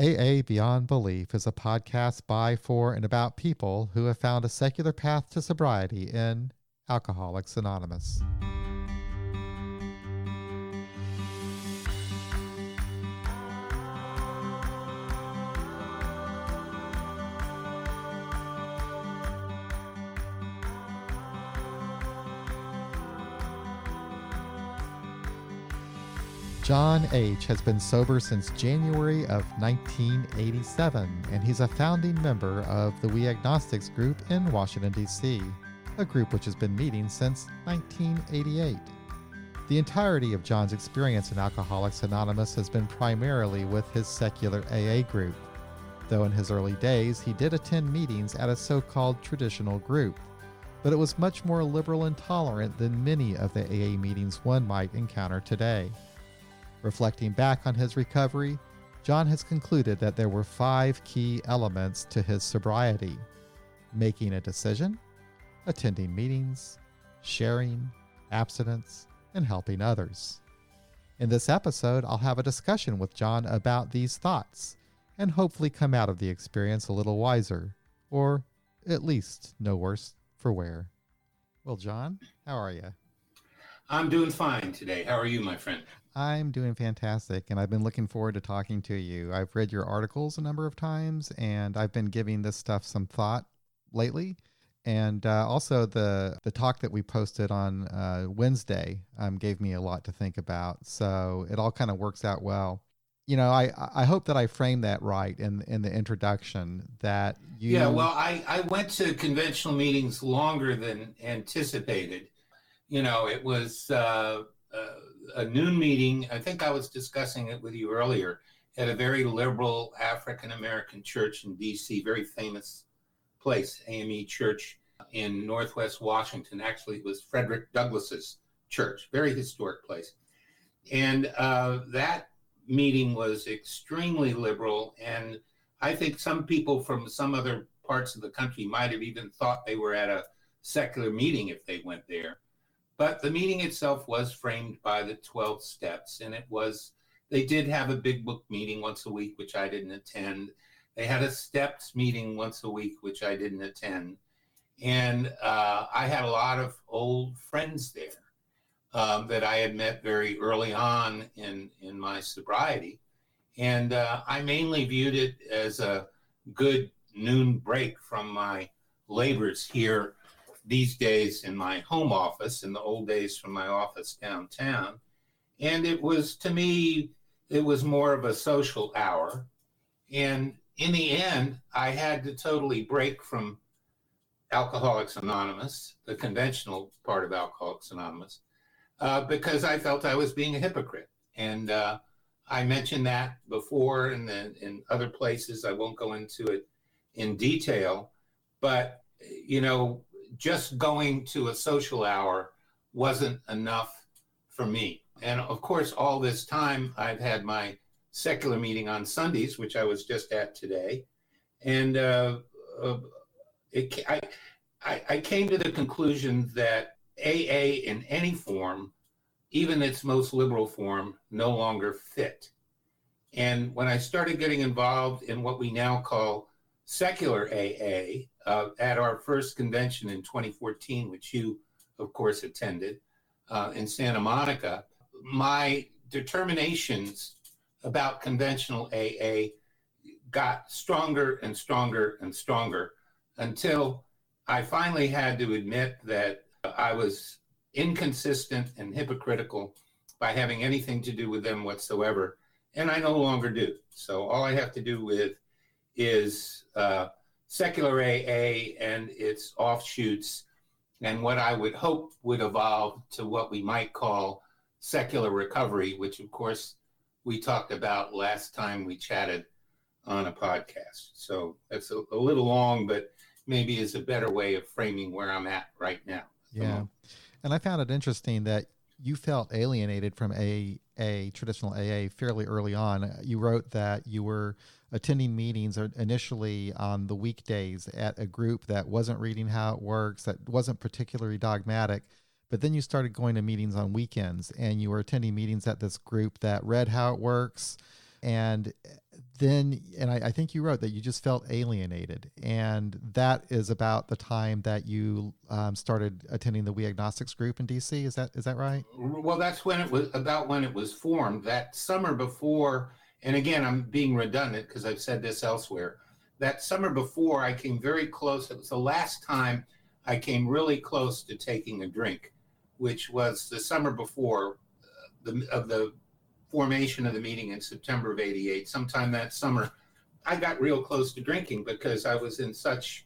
AA Beyond Belief is a podcast by, for, and about people who have found a secular path to sobriety in Alcoholics Anonymous. John H. has been sober since January of 1987, and he's a founding member of the We Agnostics Group in Washington, D.C., a group which has been meeting since 1988. The entirety of John's experience in Alcoholics Anonymous has been primarily with his secular AA group, though in his early days he did attend meetings at a so-called traditional group, but it was much more liberal and tolerant than many of the AA meetings one might encounter today. Reflecting back on his recovery, John has concluded that there were 5 key elements to his sobriety: making a decision, attending meetings, sharing, abstinence, and helping others. In this episode, I'll have a discussion with John about these thoughts and hopefully come out of the experience a little wiser, or at least no worse for wear. Well, John, how are you? I'm doing fine today. How are you, my friend? I'm doing fantastic, and I've been looking forward to talking to you. I've read your articles a number of times, and I've been giving this stuff some thought lately. And also the talk that we posted on Wednesday gave me a lot to think about. So it all kind of works out well. You know, I hope that I framed that right in the introduction, that you... Yeah, well, I went to conventional meetings longer than anticipated. You know, it was... a noon meeting. I think I was discussing it with you earlier, at a very liberal African-American church in DC, very famous place, AME Church in Northwest Washington. Actually, it was Frederick Douglass's church, very historic place. And that meeting was extremely liberal. And I think some people from some other parts of the country might have even thought they were at a secular meeting if they went there. But the meeting itself was framed by the 12 steps, and they did have a big book meeting once a week, which I didn't attend. They had a steps meeting once a week, which I didn't attend. And I had a lot of old friends there that I had met very early on in my sobriety. And I mainly viewed it as a good noon break from my labors here these days in my home office, in the old days from my office downtown. And it was, to me, it was more of a social hour. And in the end, I had to totally break from Alcoholics Anonymous, the conventional part of Alcoholics Anonymous, because I felt I was being a hypocrite. And I mentioned that before in other places. I won't go into it in detail, but, you know, just going to a social hour wasn't enough for me. And of course, all this time I've had my secular meeting on Sundays, which I was just at today. And I came to the conclusion that AA in any form, even its most liberal form, no longer fit. And when I started getting involved in what we now call secular AA, at our first convention in 2014, which you, of course, attended in Santa Monica, my determinations about conventional AA got stronger and stronger and stronger until I finally had to admit that I was inconsistent and hypocritical by having anything to do with them whatsoever, and I no longer do. So all I have to do with is secular AA and its offshoots, and what I would hope would evolve to what we might call secular recovery, which of course we talked about last time we chatted on a podcast. So that's a little long, but maybe is a better way of framing where I'm at right now. Yeah. And I found it interesting that you felt alienated from traditional AA fairly early on. You wrote that you were attending meetings initially on the weekdays at a group that wasn't reading how it works, that wasn't particularly dogmatic, but then you started going to meetings on weekends, and you were attending meetings at this group that read how it works, And then, and I think you wrote that you just felt alienated. And that is about the time that you started attending the We Agnostics Group in DC. Is that right? Well, that's when it was formed. That summer before, and again, I'm being redundant because I've said this elsewhere. That summer before, I came very close. It was the last time I came really close to taking a drink, which was the summer before the formation of the meeting in September of '88. Sometime that summer, I got real close to drinking because I was in such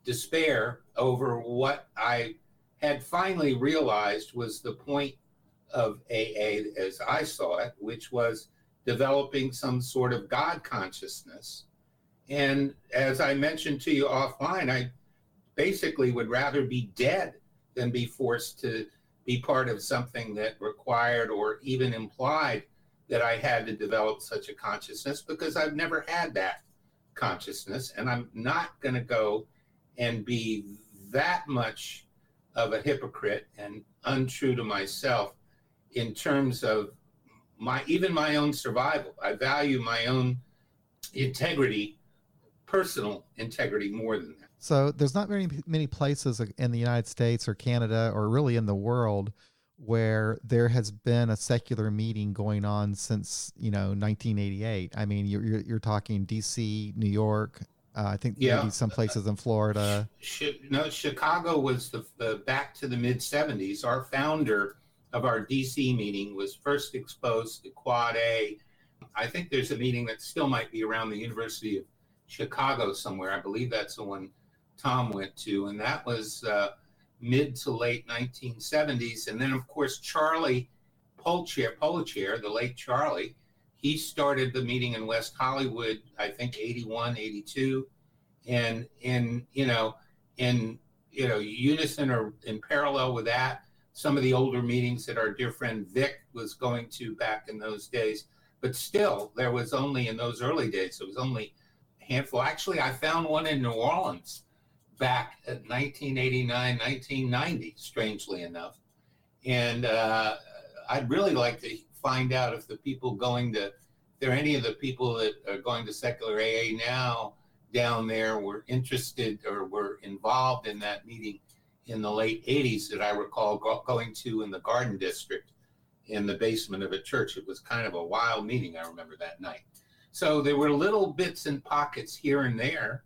despair over what I had finally realized was the point of AA as I saw it, which was developing some sort of God consciousness. And as I mentioned to you offline, I basically would rather be dead than be forced to be part of something that required or even implied that I had to develop such a consciousness, because I've never had that consciousness. And I'm not going to go and be that much of a hypocrite and untrue to myself in terms of even my own survival. I value my own integrity, personal integrity, more than that. So there's not very many places in the United States or Canada or really in the world where there has been a secular meeting going on since 1988. I mean, you're talking DC, New York. I think maybe some places in Florida. No, Chicago was the back to the mid '70s. Our founder of our DC meeting was first exposed to Quad A. I think there's a meeting that still might be around the University of Chicago somewhere. I believe that's the one Tom went to, and that was mid to late 1970s. And then, of course, Charlie Polachir, the late Charlie, he started the meeting in West Hollywood, I think 81, 82. And in unison or in parallel with that, some of the older meetings that our dear friend Vic was going to back in those days. But still, there was only, in those early days, there was only a handful. Actually, I found one in New Orleans back at 1989, 1990, strangely enough. And I'd really like to find out if there are any of the people that are going to secular AA now down there were interested or were involved in that meeting in the late 80s that I recall going to in the Garden District in the basement of a church. It was kind of a wild meeting, I remember that night. So there were little bits and pockets here and there,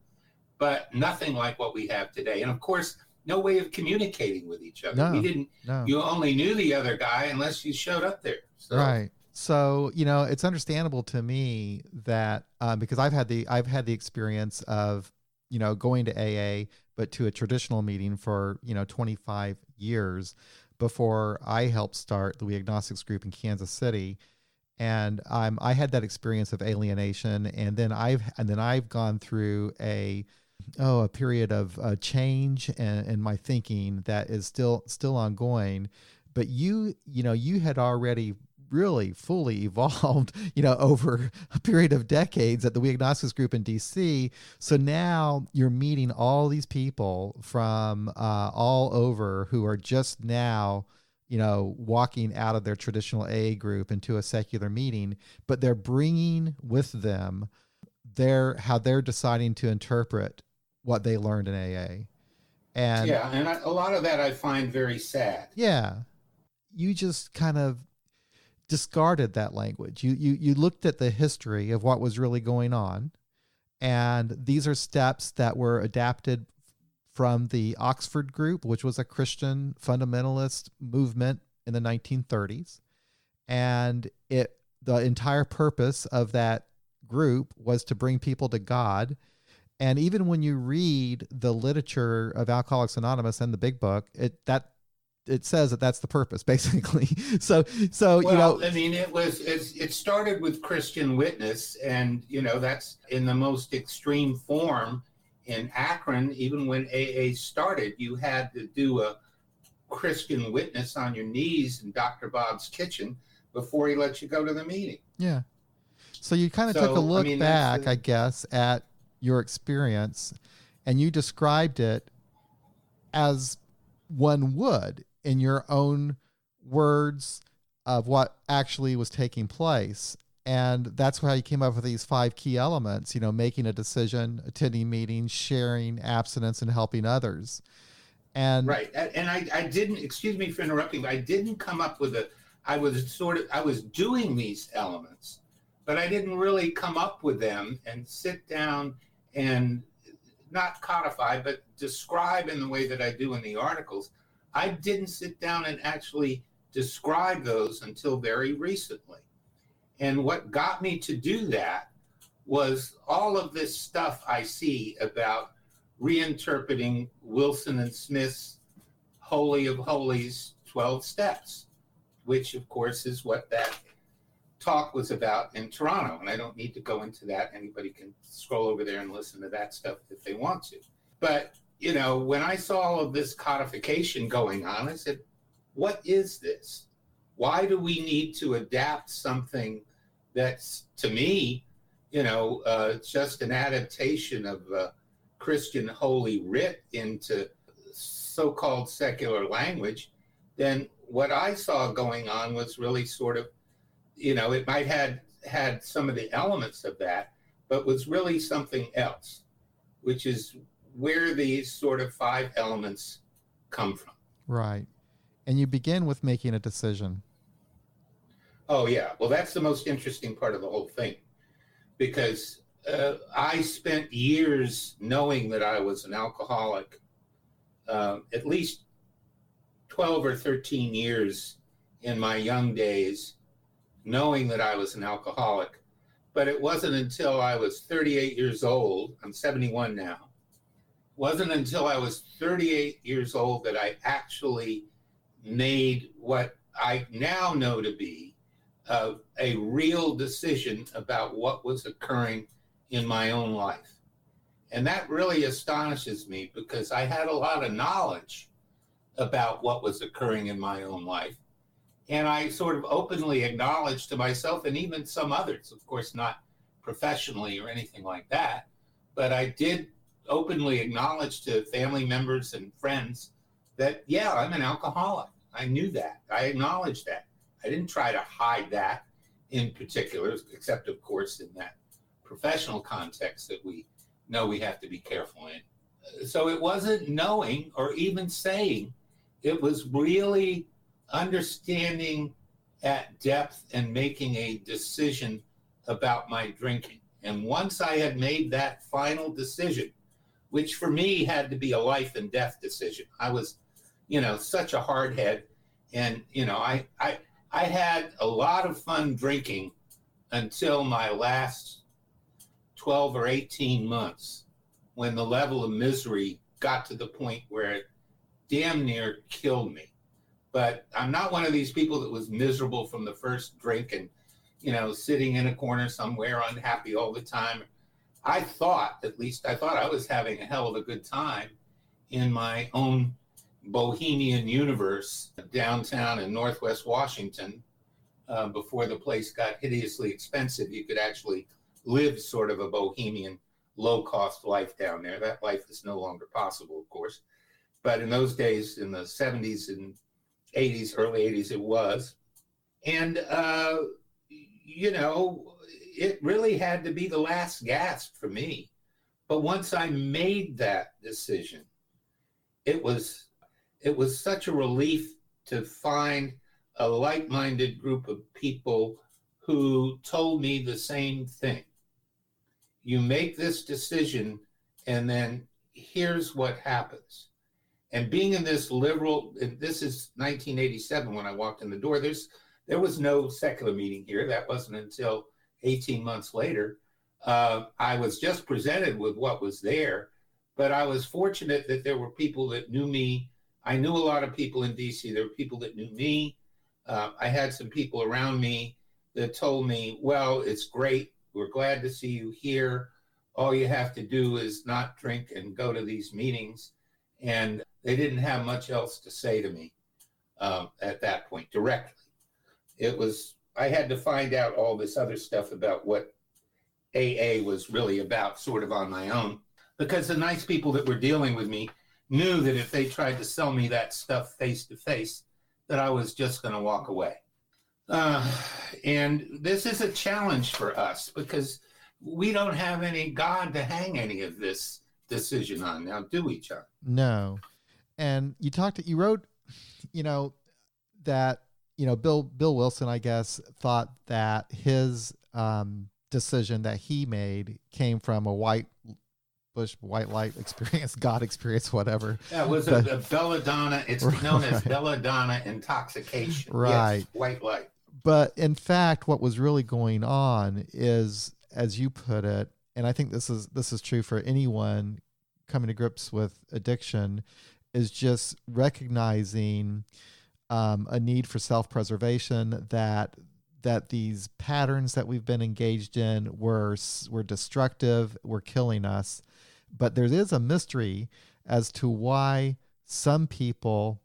but nothing like what we have today. And of course, no way of communicating with each other. You only knew the other guy unless you showed up there. So. Right. So, it's understandable to me that because I've had the experience of, going to AA, but to a traditional meeting for, 25 years before I helped start the We Agnostics Group in Kansas City. And I had that experience of alienation. And then I've gone through a period of change in my thinking that is still ongoing. But you had already really fully evolved, over a period of decades at the We Agnostics Group in DC. So now you're meeting all these people from all over who are just now, walking out of their traditional AA group into a secular meeting, but they're bringing with them how they're deciding to interpret what they learned in AA. And a lot of that I find very sad. Yeah. You just kind of discarded that language. You looked at the history of what was really going on, and these are steps that were adapted from the Oxford Group, which was a Christian fundamentalist movement in the 1930s. And the entire purpose of that group was to bring people to God. And even when you read the literature of Alcoholics Anonymous and the Big Book, it says that that's the purpose, basically. So I mean, it started with Christian Witness, and that's in the most extreme form. In Akron, even when AA started, you had to do a Christian Witness on your knees in Dr. Bob's kitchen before he let you go to the meeting. Yeah. So you kind of took a look back, I guess, at your experience, and you described it as one would in your own words of what actually was taking place. And that's how you came up with these 5 key elements, making a decision, attending meetings, sharing, abstinence, and helping others. And right. And I didn't, excuse me for interrupting, but I didn't come up with I was doing these elements, but I didn't really come up with them and sit down and not codify, but describe in the way that I do in the articles. I didn't sit down and actually describe those until very recently. And what got me to do that was all of this stuff I see about reinterpreting Wilson and Smith's Holy of Holies 12 Steps, which of course is what that talk was about in Toronto. And I don't need to go into that. Anybody can scroll over there and listen to that stuff if they want to. But, when I saw all of this codification going on, I said, what is this? Why do we need to adapt something that's, to me, just an adaptation of Christian Holy Writ into so-called secular language? Then what I saw going on was really sort of, it might had some of the elements of that, but was really something else, which is where these sort of 5 elements come from. Right. And you begin with making a decision. Oh, yeah. Well, that's the most interesting part of the whole thing, because I spent years knowing that I was an alcoholic, at least 12 or 13 years in my young days, knowing that I was an alcoholic. But it wasn't until I was 38 years old, I'm 71 now, wasn't until I was 38 years old that I actually made what I now know to be a real decision about what was occurring in my own life. And that really astonishes me, because I had a lot of knowledge about what was occurring in my own life. And I sort of openly acknowledged to myself, and even some others, of course, not professionally or anything like that, but I did openly acknowledge to family members and friends that, yeah, I'm an alcoholic. I knew that. I acknowledged that. I didn't try to hide that in particular, except, of course, in that professional context that we know we have to be careful in. So it wasn't knowing or even saying. It was really understanding at depth and making a decision about my drinking. And once I had made that final decision, which for me had to be a life and death decision, I was, such a hardhead. And, I had a lot of fun drinking until my last 12 or 18 months, when the level of misery got to the point where it damn near killed me. But I'm not one of these people that was miserable from the first drink and, sitting in a corner somewhere unhappy all the time. I thought I was having a hell of a good time in my own bohemian universe downtown in Northwest Washington. Before the place got hideously expensive, you could actually live sort of a bohemian, low-cost life down there. That life is no longer possible, of course. But in those days, in the 70s and 80s, early 80s, it was. And, it really had to be the last gasp for me. But once I made that decision, it was such a relief to find a like-minded group of people who told me the same thing. You make this decision, and then here's what happens. And being in this liberal, and this is 1987 when I walked in the door, there was no secular meeting here. That wasn't until 18 months later. I was just presented with what was there, but I was fortunate that there were people that knew me. I knew a lot of people in DC. There were people that knew me. I had some people around me that told me, well, it's great. We're glad to see you here. All you have to do is not drink and go to these meetings. And they didn't have much else to say to me at that point directly. I had to find out all this other stuff about what AA was really about sort of on my own, because the nice people that were dealing with me knew that if they tried to sell me that stuff face to face, that I was just going to walk away. And this is a challenge for us because we don't have any God to hang any of this decision on now, do we, Chuck? No. And you wrote, you know, that, Bill Wilson, I guess, thought that his decision that he made came from a white light experience, God experience, whatever. That was a belladonna. It's known as belladonna intoxication. Right. Yes, white light. But in fact, what was really going on is, as you put it, and I think this is true for anyone coming to grips with addiction, is just recognizing a need for self-preservation, that these patterns that we've been engaged in were destructive, were killing us. But there is a mystery as to why some people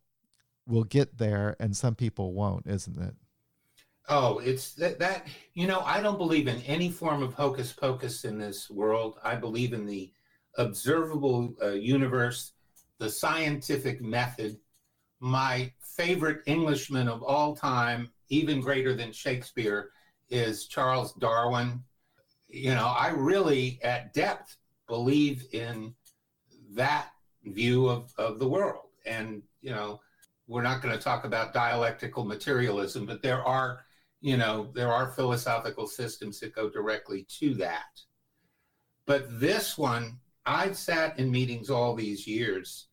will get there and some people won't, isn't it? Oh, it's that I don't believe in any form of hocus pocus in this world. I believe in the observable universe, the scientific method. My favorite Englishman of all time, even greater than Shakespeare, is Charles Darwin. I really, at depth, believe in that view of the world. And, we're not going to talk about dialectical materialism, but there are philosophical systems that go directly to that. But this one, I've sat in meetings all these years,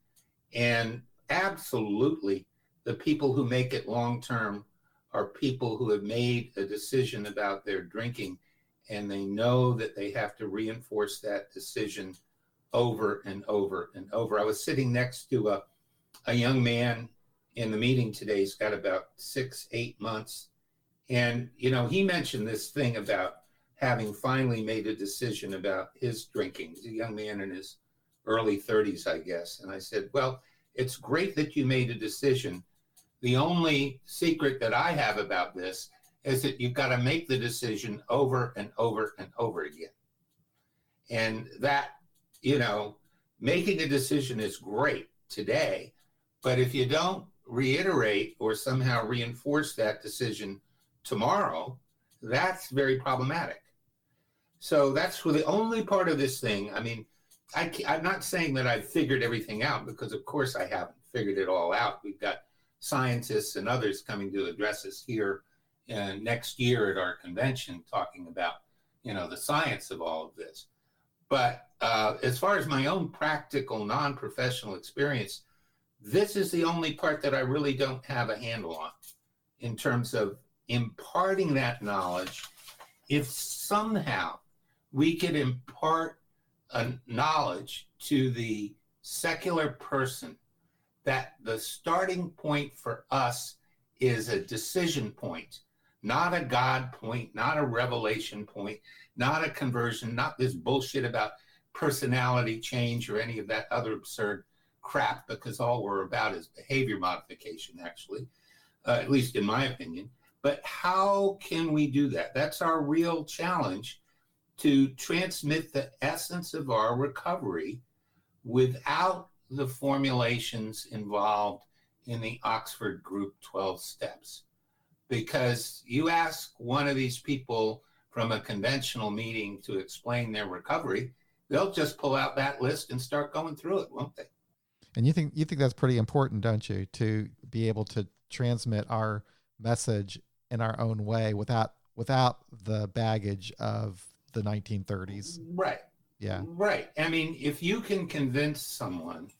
and absolutely the people who make it long-term are people who have made a decision about their drinking, and they know that they have to reinforce that decision over and over and over. I was sitting next to a young man in the meeting today. He's got about 6-8 months. And, he mentioned this thing about having finally made a decision about his drinking. He's a young man in his early 30s, I guess. And I said, well, it's great that you made a decision. The only secret that I have about this is that you've got to make the decision over and over and over again. And that, making a decision is great today, but if you don't reiterate or somehow reinforce that decision tomorrow, that's very problematic. So that's for the only part of this thing. I mean, I'm not saying that I've figured everything out, because of course I haven't figured it all out. We've got scientists and others coming to address us here next year at our convention, talking about, the science of all of this. But as far as my own practical, non-professional experience, this is the only part that I really don't have a handle on in terms of imparting that knowledge. If somehow we could impart a knowledge to the secular person that the starting point for us is a decision point, not a God point, not a revelation point, not a conversion, not this bullshit about personality change or any of that other absurd crap, because all we're about is behavior modification, actually, at least in my opinion. But how can we do that? That's our real challenge, to transmit the essence of our recovery without the formulations involved in the Oxford Group 12 steps. Because you ask one of these people from a conventional meeting to explain their recovery, they'll just pull out that list and start going through it, won't they? And you think that's pretty important, don't you, to be able to transmit our message in our own way without the baggage of the 1930s. Right. Yeah. Right. I mean, if you can convince someone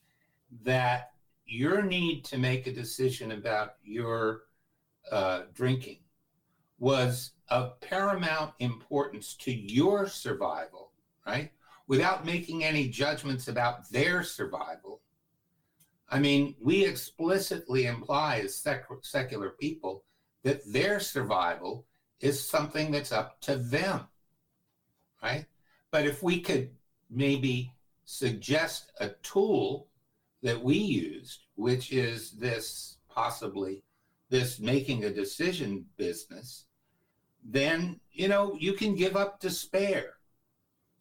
that your need to make a decision about your drinking was of paramount importance to your survival, right, without making any judgments about their survival. I mean, we explicitly imply as secular people that their survival is something that's up to them, right? But if we could maybe suggest a tool that we used, which is this making a decision business, then, you can give up despair.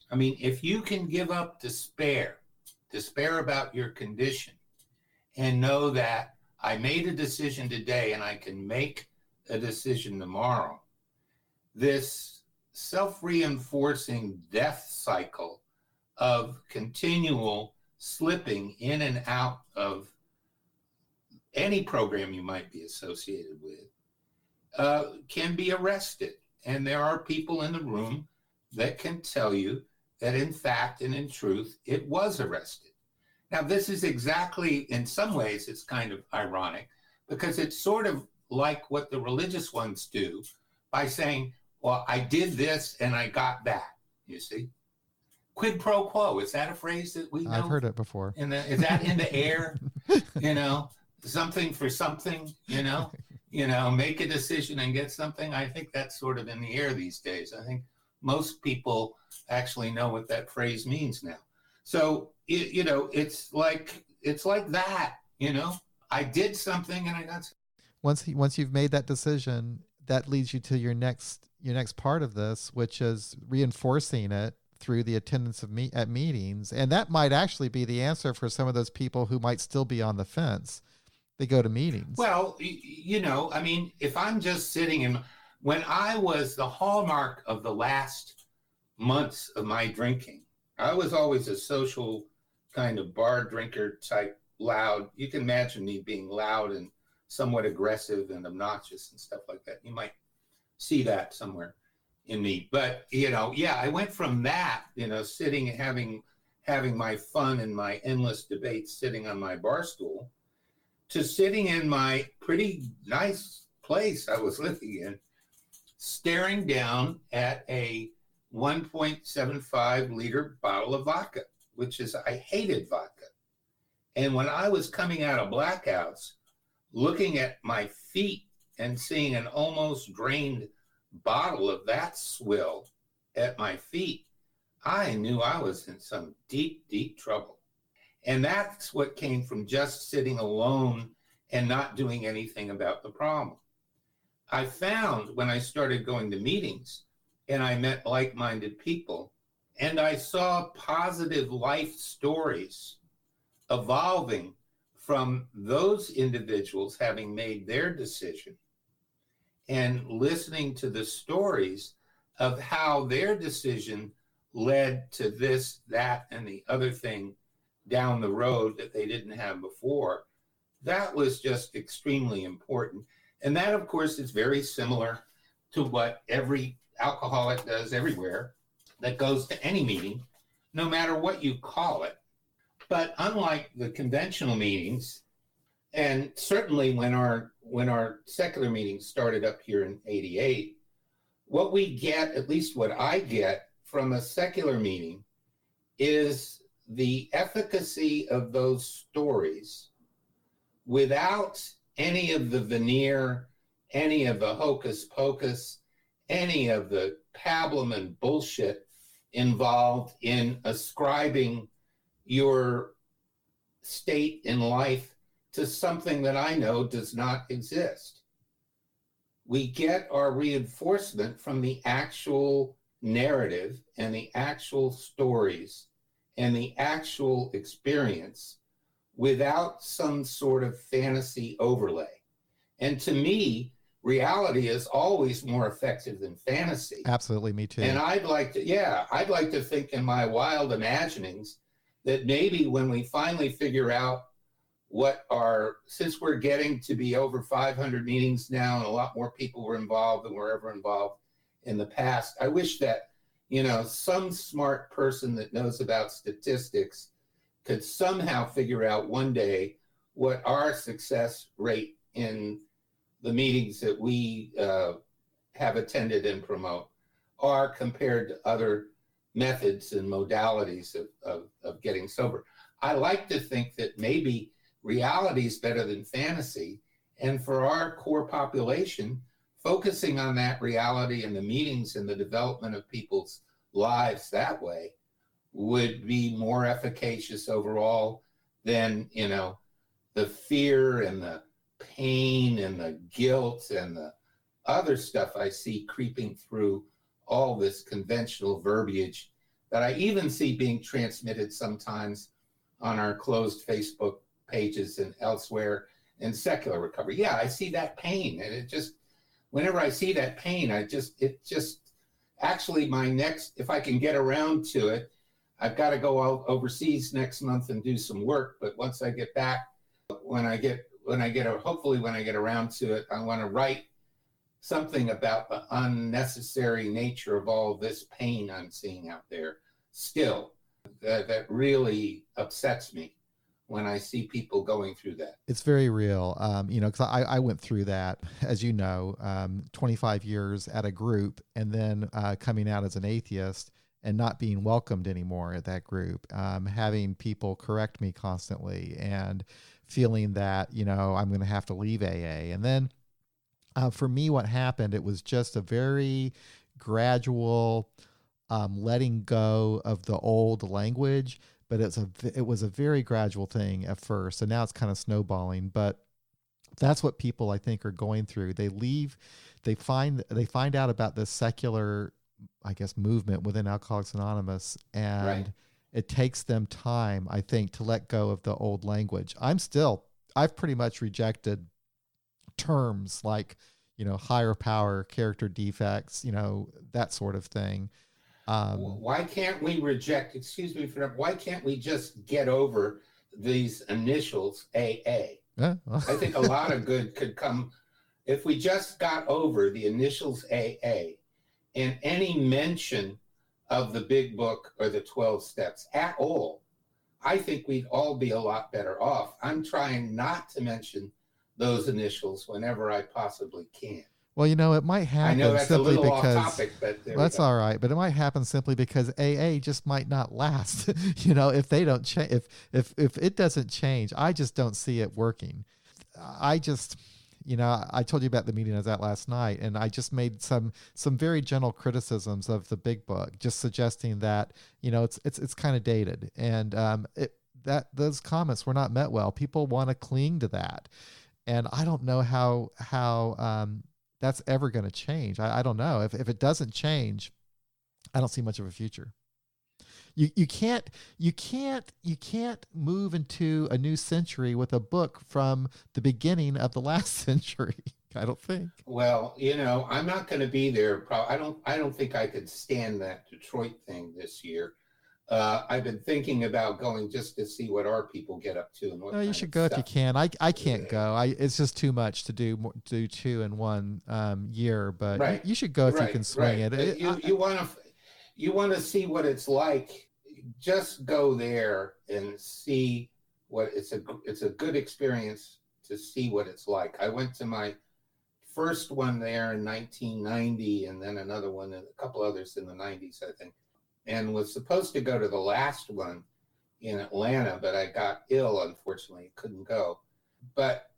I mean, if you can give up despair about your condition, and know that I made a decision today and I can make a decision tomorrow. This self-reinforcing death cycle of continual slipping in and out of any program you might be associated with can be arrested. And there are people in the room that can tell you that in fact and in truth, it was arrested. Now, this is exactly, in some ways, it's kind of ironic because it's sort of like what the religious ones do by saying, well, I did this and I got that, you see. Quid pro quo, is that a phrase that we know? I've heard it before. Is that in the air? Something for something, make a decision and get something. I think that's sort of in the air these days. I think most people actually know what that phrase means now. So, it's like that, I did something and I got something. Once you've made that decision, that leads you to your next part of this, which is reinforcing it through the attendance at meetings. And that might actually be the answer for some of those people who might still be on the fence. They go to meetings. Well, if I'm just sitting when I was the hallmark of the last months of my drinking, I was always a social kind of bar drinker type, loud. You can imagine me being loud and somewhat aggressive and obnoxious and stuff like that. You might see that somewhere in me. But, I went from that, sitting and having my fun and my endless debates sitting on my bar stool to sitting in my pretty nice place I was living in, staring down at a 1.75 liter bottle of vodka, which is, I hated vodka. And when I was coming out of blackouts, looking at my feet and seeing an almost drained bottle of that swill at my feet, I knew I was in some deep, deep trouble. And that's what came from just sitting alone and not doing anything about the problem. I found when I started going to meetings and I met like-minded people and I saw positive life stories evolving from those individuals having made their decision and listening to the stories of how their decision led to this, that, and the other thing down the road that they didn't have before, that was just extremely important. And that, of course, is very similar to what every alcoholic does everywhere that goes to any meeting, no matter what you call it. But unlike the conventional meetings, and certainly when our secular meetings started up here in '88, what we get, at least what I get from a secular meeting, is the efficacy of those stories without any of the veneer, any of the hocus pocus, any of the pablum and bullshit involved in ascribing your state in life to something that I know does not exist. We get our reinforcement from the actual narrative and the actual stories and the actual experience without some sort of fantasy overlay. And to me, reality is always more effective than fantasy. Absolutely, me too. And I'd like to think in my wild imaginings that maybe when we finally figure out since we're getting to be over 500 meetings now and a lot more people were involved than were ever involved in the past, I wish that, some smart person that knows about statistics could somehow figure out one day what our success rate in the meetings that we have attended and promote are compared to other methods and modalities of getting sober. I like to think that maybe reality is better than fantasy. And for our core population, focusing on that reality and the meetings and the development of people's lives that way would be more efficacious overall than, the fear and the pain and the guilt and the other stuff I see creeping through all this conventional verbiage that I even see being transmitted sometimes on our closed Facebook pages and elsewhere in secular recovery. Yeah, I see that pain, and it just whenever I see that pain, actually my next, if I can get around to it, I've got to go out overseas next month and do some work. But once I get back, hopefully when I get around to it, I want to write something about the unnecessary nature of all this pain I'm seeing out there still. That really upsets me when I see people going through that. It's very real, because I went through that, as you know, 25 years at a group, and then coming out as an atheist and not being welcomed anymore at that group, having people correct me constantly and feeling that, I'm going to have to leave AA. And then for me, what happened, it was just a very gradual letting go of the old language, but it was a very gradual thing at first. And now it's kind of snowballing, but that's what people, I think, are going through. They find out about this secular, I guess, movement within Alcoholics Anonymous, and right. It takes them time, I think, to let go of the old language. I've pretty much rejected terms like, higher power, character defects, that sort of thing. Why can't we why can't we just get over these initials AA? Yeah. I think a lot of good could come if we just got over the initials AA and any mention of the big book or the 12 steps at all. I think we'd all be a lot better off. I'm trying not to mention those initials whenever I possibly can. Well, it might happen. I know that's simply a little because, off topic, but that's all right. But it might happen simply because AA just might not last. If they don't change, if it doesn't change, I just don't see it working. I just, I told you about the meeting I was at last night, and I just made some very gentle criticisms of the big book, just suggesting that it's kind of dated, and that those comments were not met well. People want to cling to that, and I don't know how that's ever going to change. I don't know. If it doesn't change, I don't see much of a future. You can't move into a new century with a book from the beginning of the last century. I don't think. Well, I'm not going to be there. I don't think I could stand that Detroit thing this year. I've been thinking about going just to see what our people get up to and what. No, you should go if you can. I can't go. It's just too much to do 2 in 1 year. But right. you should go if you can swing it. You want to see what it's like. Just go there and see what it's a good experience to see what it's like. I went to my first one there in 1990, and then another one and a couple others in the 90s, I think. And was supposed to go to the last one in Atlanta, but I got ill, unfortunately, couldn't go. But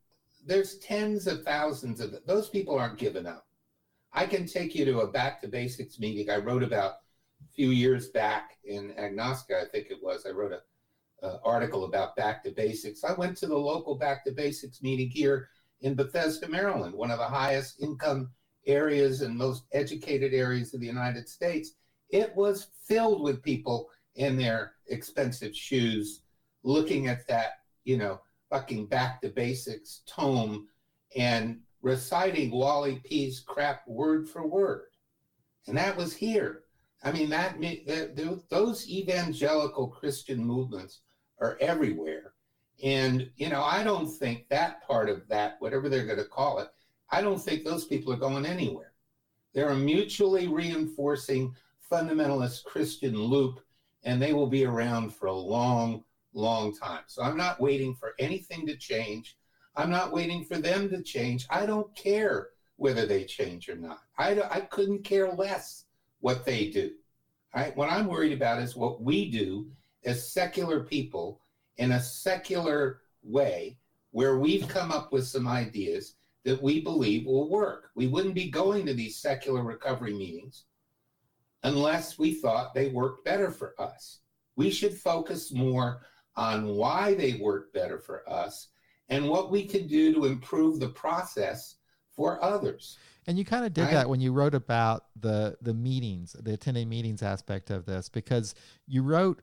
there's tens of thousands of those people aren't giving up. I can take you to a Back to Basics meeting I wrote about a few years back in Agnostica, I think it was. I wrote an article about Back to Basics. I went to the local Back to Basics meeting here in Bethesda, Maryland, one of the highest income areas and most educated areas of the United States. It was filled with people in their expensive shoes looking at that, fucking Back to Basics tome and reciting Wally P's crap word for word. And that was here. I mean, those evangelical Christian movements are everywhere. And, I don't think that part of that, whatever they're going to call it, I don't think those people are going anywhere. They're a mutually reinforcing fundamentalist Christian loop, and they will be around for a long, long time. So I'm not waiting for anything to change. I'm not waiting for them to change. I don't care whether they change or not. I couldn't care less what they do. Right? What I'm worried about is what we do as secular people in a secular way, where we've come up with some ideas that we believe will work. We wouldn't be going to these secular recovery meetings unless we thought they worked better for us. We should focus more on why they work better for us and what we can do to improve the process for others. And you kind of did that when you wrote about the meetings, the attending meetings aspect of this, because you wrote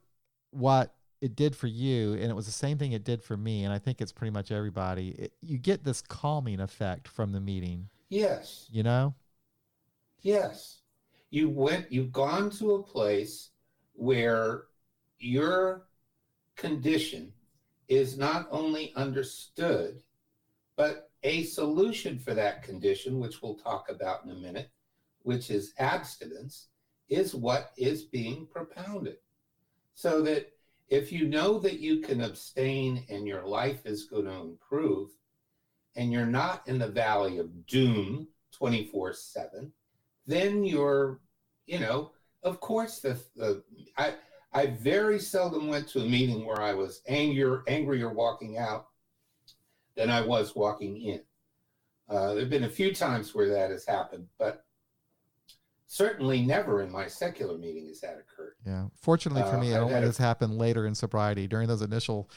what it did for you, and it was the same thing it did for me, and I think it's pretty much everybody. You get this calming effect from the meeting. Yes. You know? Yes. You've gone to a place where your condition is not only understood, but a solution for that condition, which we'll talk about in a minute, which is abstinence, is what is being propounded. So that if you know that you can abstain and your life is going to improve, and you're not in the valley of doom 24/7, then you're, of course, I very seldom went to a meeting where I was angrier walking out than I was walking in. There have been a few times where that has happened, but certainly never in my secular meeting has that occurred. Yeah. Fortunately for me, it only has happened later in sobriety. During those initial,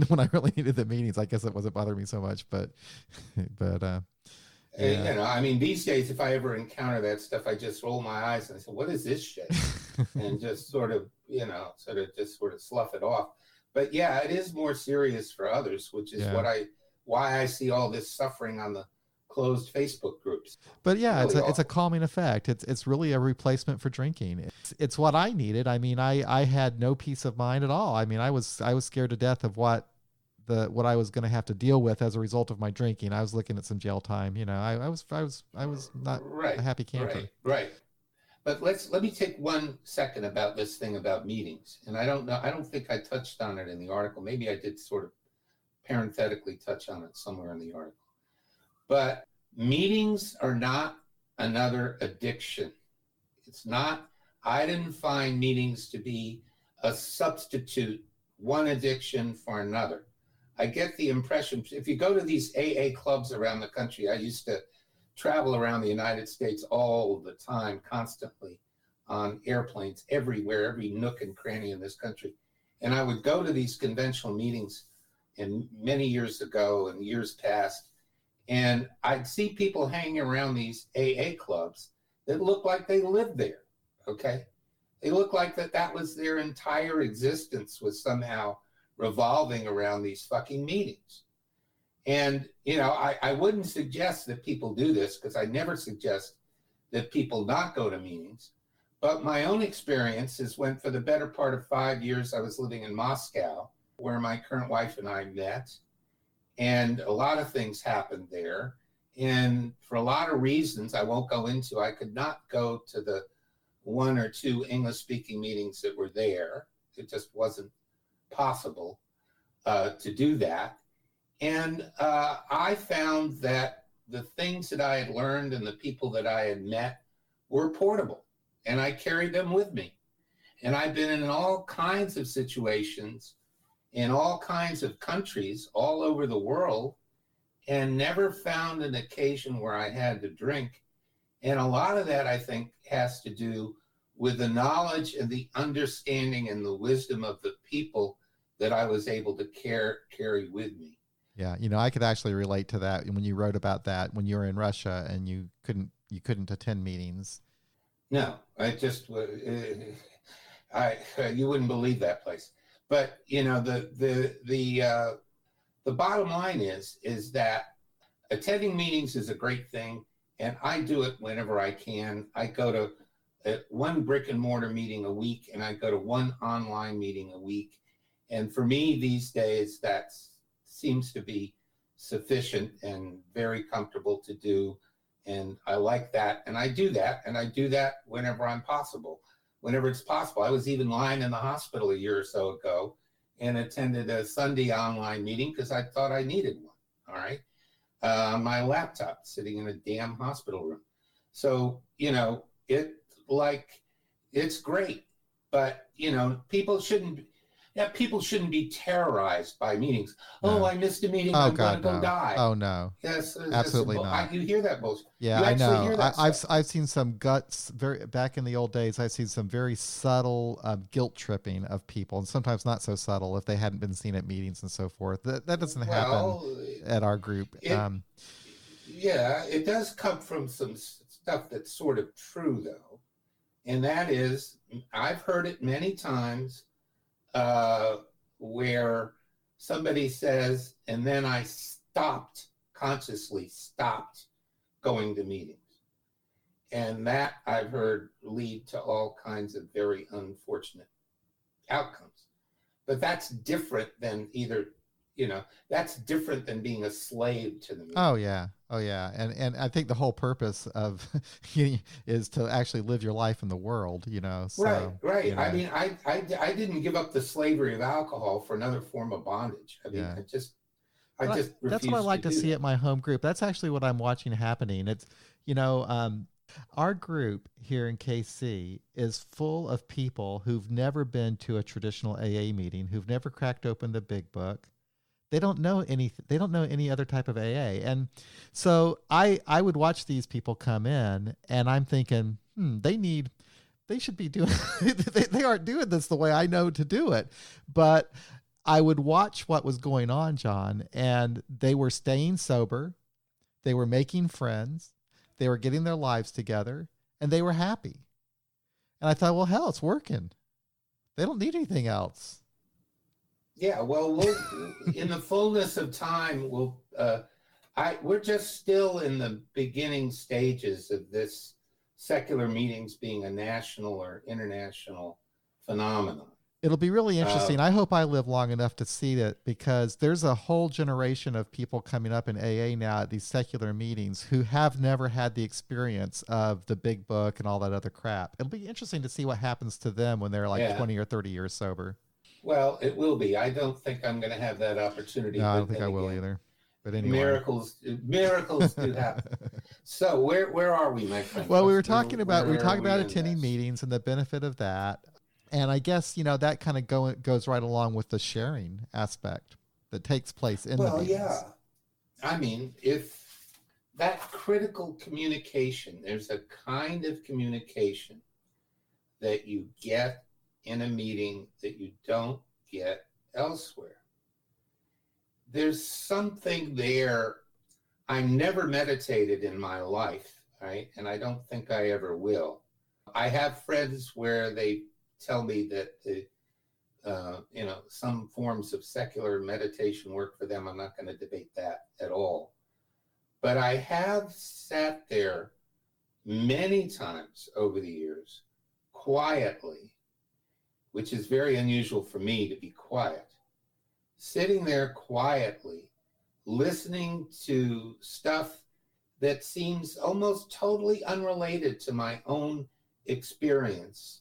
when I really needed the meetings, I guess it wasn't bothering me so much. But yeah. I mean, these days, if I ever encounter that stuff, I just roll my eyes and I say, "What is this shit?" and just sort of slough it off. But yeah, it is more serious for others, which is why I see all this suffering on the closed Facebook groups. But yeah, really it's a calming effect. It's really a replacement for drinking. It's what I needed. I mean, I had no peace of mind at all. I mean, I was scared to death of what I was going to have to deal with as a result of my drinking. I was looking at some jail time. I was not a happy camper. Right. But let me take 1 second about this thing about meetings. And I don't think I touched on it in the article. Maybe I did sort of parenthetically touch on it somewhere in the article. But meetings are not another addiction. It's not. I didn't find meetings to be a substitute, one addiction for another. I get the impression, if you go to these AA clubs around the country, I used to travel around the United States all the time, constantly on airplanes, everywhere, every nook and cranny in this country. And I would go to these conventional meetings many years ago and years past, and I'd see people hanging around these AA clubs that looked like they lived there, okay? They looked like that was their entire existence, was somehow revolving around these fucking meetings. And, I wouldn't suggest that people do this, because I never suggest that people not go to meetings. But my own experience is when, for the better part of 5 years, I was living in Moscow, where my current wife and I met. And a lot of things happened there. And for a lot of reasons I won't go into, I could not go to the 1 or 2 English-speaking meetings that were there. It just wasn't possible to do that. And I found that the things that I had learned and the people that I had met were portable, and I carried them with me. And I've been in all kinds of situations in all kinds of countries all over the world, and never found an occasion where I had to drink. And a lot of that, I think, has to do with the knowledge and the understanding and the wisdom of the people that I was able to carry with me. Yeah, I could actually relate to that when you wrote about that when you were in Russia and you couldn't attend meetings. No, you wouldn't believe that place. But the bottom line is that attending meetings is a great thing, and I do it whenever I can. I go to 1 brick and mortar meeting a week, and I go to 1 online meeting a week. And for me these days, that seems to be sufficient and very comfortable to do. And I like that, and I do that, whenever it's possible. I was even lying in the hospital a year or so ago and attended a Sunday online meeting because I thought I needed one, all right? On my laptop, sitting in a damn hospital room. So, it's great, but, people shouldn't be terrorized by meetings. No. Oh, I missed a meeting. I'm going to go die. Oh, no. Yes, absolutely not. You hear that bullshit. Yeah, I know. I've seen some guts back in the old days. I've seen some very subtle guilt tripping of people, and sometimes not so subtle if they hadn't been seen at meetings and so forth. That doesn't happen at our group. Yeah, it does come from some stuff that's sort of true, though. And that is, I've heard it many times, where somebody says, and then I consciously stopped going to meetings. And that I've heard lead to all kinds of very unfortunate outcomes. But that's different than that's different than being a slave to the meeting. Oh yeah. And I think the whole purpose of is to actually live your life in the world, So, right. I mean, I didn't give up the slavery of alcohol for another form of bondage. I mean, yeah. That's what I like to see at my home group. That's actually what I'm watching happening. It's, our group here in KC is full of people who've never been to a traditional AA meeting, who've never cracked open the big book. They don't know any other type of AA. And so I would watch these people come in, and I'm thinking, they should be doing, they aren't doing this the way I know to do it. But I would watch what was going on, John, and they were staying sober. They were making friends. They were getting their lives together, and they were happy. And I thought, well, hell, it's working. They don't need anything else. Yeah, well, in the fullness of time, we're just still in the beginning stages of this secular meetings being a national or international phenomenon. It'll be really interesting. I hope I live long enough to see it, because there's a whole generation of people coming up in AA now at these secular meetings who have never had the experience of the big book and all that other crap. It'll be interesting to see what happens to them when they're like 20 or 30 years sober. Well, it will be. I don't think I'm going to have that opportunity. No, I don't think I will either. But anyway. Miracles do happen. So where are we, my friend? Well, we were talking about attending meetings and the benefit of that. And I guess, that kind of goes right along with the sharing aspect that takes place in the meetings. Well, yeah. I mean, if that critical communication, there's a kind of communication that you get in a meeting that you don't get elsewhere. There's something there. I never meditated in my life, right? And I don't think I ever will. I have friends where they tell me that some forms of secular meditation work for them. I'm not going to debate that at all. But I have sat there many times over the years, quietly, which is very unusual for me to be quiet, sitting there quietly, listening to stuff that seems almost totally unrelated to my own experience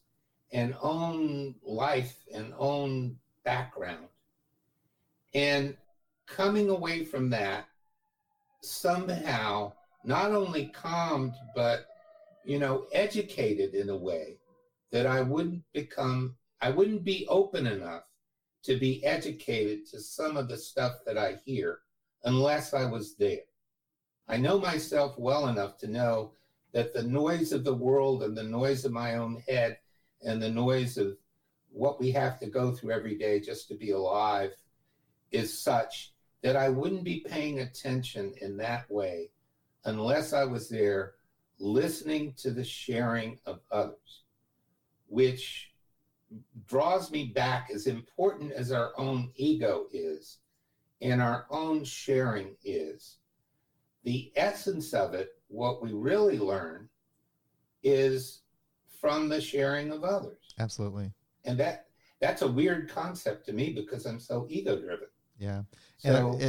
and own life and own background. And coming away from that, somehow not only calmed, but, educated in a way that I wouldn't be open enough to be educated to some of the stuff that I hear unless I was there. I know myself well enough to know that the noise of the world and the noise of my own head and the noise of what we have to go through every day just to be alive is such that I wouldn't be paying attention in that way unless I was there listening to the sharing of others, which draws me back, as important as our own ego is and our own sharing is. The essence of it, what we really learn, is from the sharing of others. Absolutely. And that's a weird concept to me because I'm so ego-driven. Yeah. So,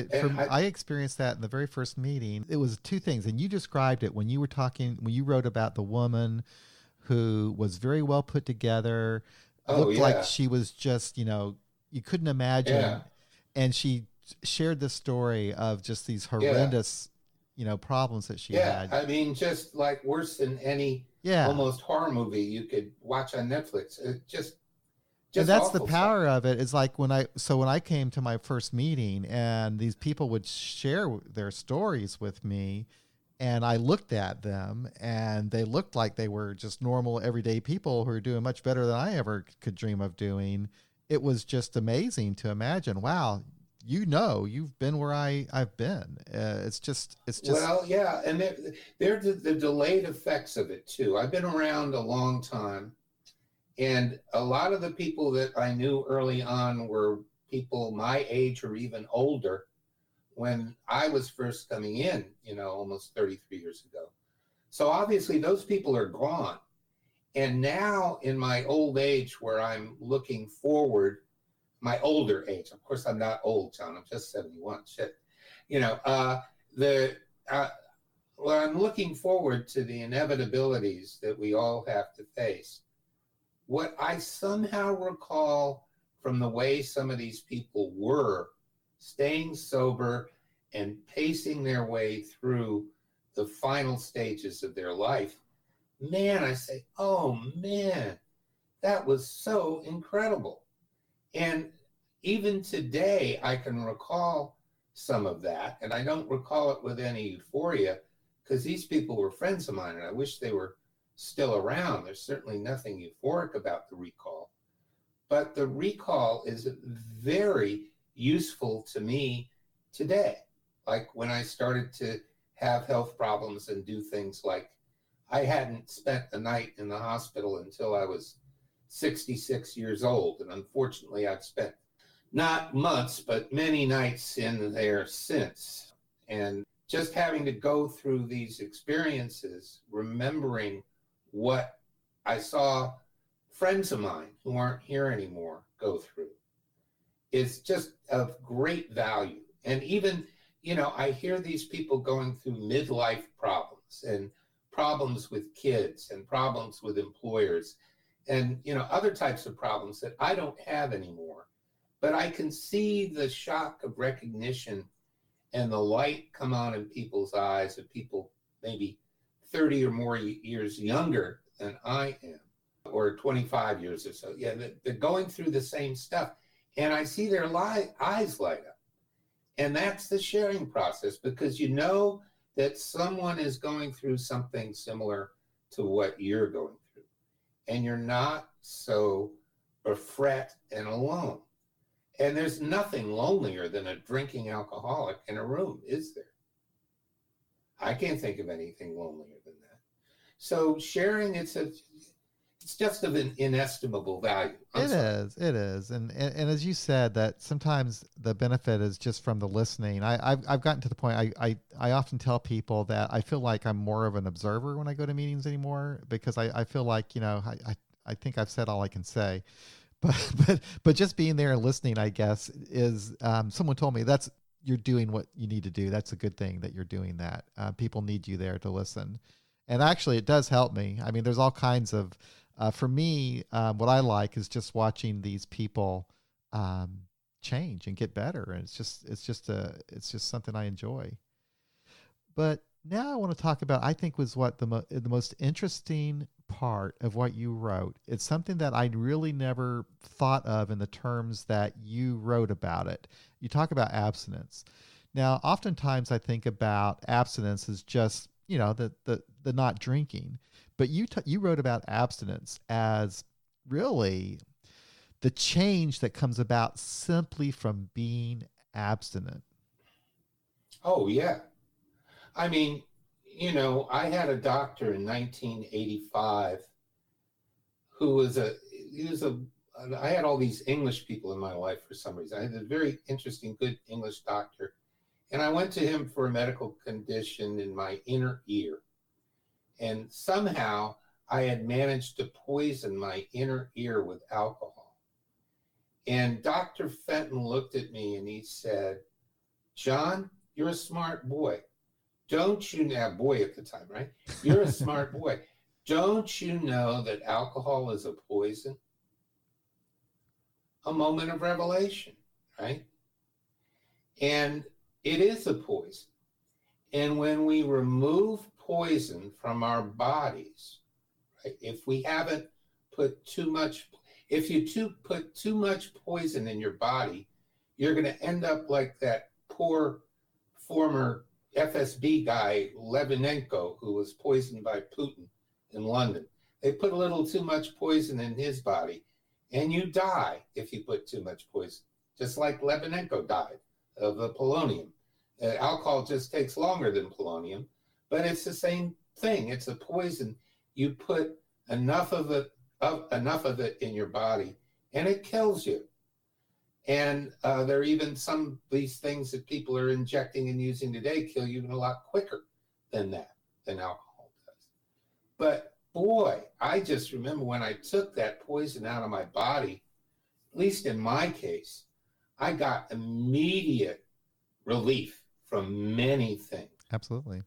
I experienced that in the very first meeting. It was two things. And you described it when you wrote about the woman who was very well put together, looked like she was just, you couldn't imagine. Yeah. And she shared the story of just these horrendous, problems that she had. I mean, just like worse than any almost horror movie you could watch on Netflix. And that's the power of it. Is like when I came to my first meeting and these people would share their stories with me, and I looked at them and they looked like they were just normal everyday people who are doing much better than I ever could dream of doing. It was just amazing to imagine, wow, you've been where I've been. It's just. Well, yeah. And they're the delayed effects of it too. I've been around a long time. And a lot of the people that I knew early on were people my age or even older when I was first coming in, almost 33 years ago. So obviously those people are gone. And now in my old age, where I'm looking forward, my older age, of course, I'm not old, John, I'm just 71, shit. Well, I'm looking forward to the inevitabilities that we all have to face. What I somehow recall from the way some of these people were staying sober and pacing their way through the final stages of their life, man, I say, oh man, that was so incredible. And even today, I can recall some of that, and I don't recall it with any euphoria, because these people were friends of mine, and I wish they were still around. There's certainly nothing euphoric about the recall, but the recall is very useful to me today. Like when I started to have health problems and do things like, I hadn't spent the night in the hospital until I was 66 years old. And unfortunately, I've spent not months, but many nights in there since. And just having to go through these experiences, remembering what I saw friends of mine who aren't here anymore go through, is just of great value. And even, I hear these people going through midlife problems and problems with kids and problems with employers and, other types of problems that I don't have anymore. But I can see the shock of recognition and the light come on in people's eyes of people maybe 30 or more years younger than I am, or 25 years or so. Yeah, they're going through the same stuff. And I see their eyes light up. And that's the sharing process, because you know that someone is going through something similar to what you're going through. And you're not so fret and alone. And there's nothing lonelier than a drinking alcoholic in a room, is there? I can't think of anything lonelier than that. So sharing, it's just of an inestimable value. It is. And as you said, that sometimes the benefit is just from the listening. I've gotten to the point, I often tell people that I feel like I'm more of an observer when I go to meetings anymore, because I feel like, I think I've said all I can say. But just being there and listening, I guess, is someone told me you're doing what you need to do. That's a good thing that you're doing that. People need you there to listen. And actually, it does help me. I mean, there's all kinds of, for me, what I like is just watching these people change and get better. And it's just something I enjoy. But now I want to talk about, I think, was what the most interesting part of what you wrote. It's something that I really never thought of in the terms that you wrote about it. You talk about abstinence. Now, oftentimes I think about abstinence as just, the not drinking, but you wrote about abstinence as really the change that comes about simply from being abstinent. Oh, yeah. I mean, I had a doctor in 1985 who I had all these English people in my life for some reason. I had a very interesting, good English doctor. And I went to him for a medical condition in my inner ear. And somehow I had managed to poison my inner ear with alcohol. And Dr. Fenton looked at me and he said, "John, you're a smart boy. Don't you know," boy at the time, right? "You're a smart boy. Don't you know that alcohol is a poison?" A moment of revelation, right? And it is a poison. And when we remove poison from our bodies, right? If we haven't put too much, if you put too much poison in your body, you're going to end up like that poor former FSB guy, Levenenko, who was poisoned by Putin in London. They put a little too much poison in his body, and you die if you put too much poison, just like Levenenko died of the polonium. Alcohol just takes longer than polonium, but it's the same thing. It's a poison. You put enough of it in your body, and it kills you. And there are even some of these things that people are injecting and using today kill you even a lot quicker than alcohol does. But boy, I just remember when I took that poison out of my body, at least in my case, I got immediate relief from many things. Absolutely.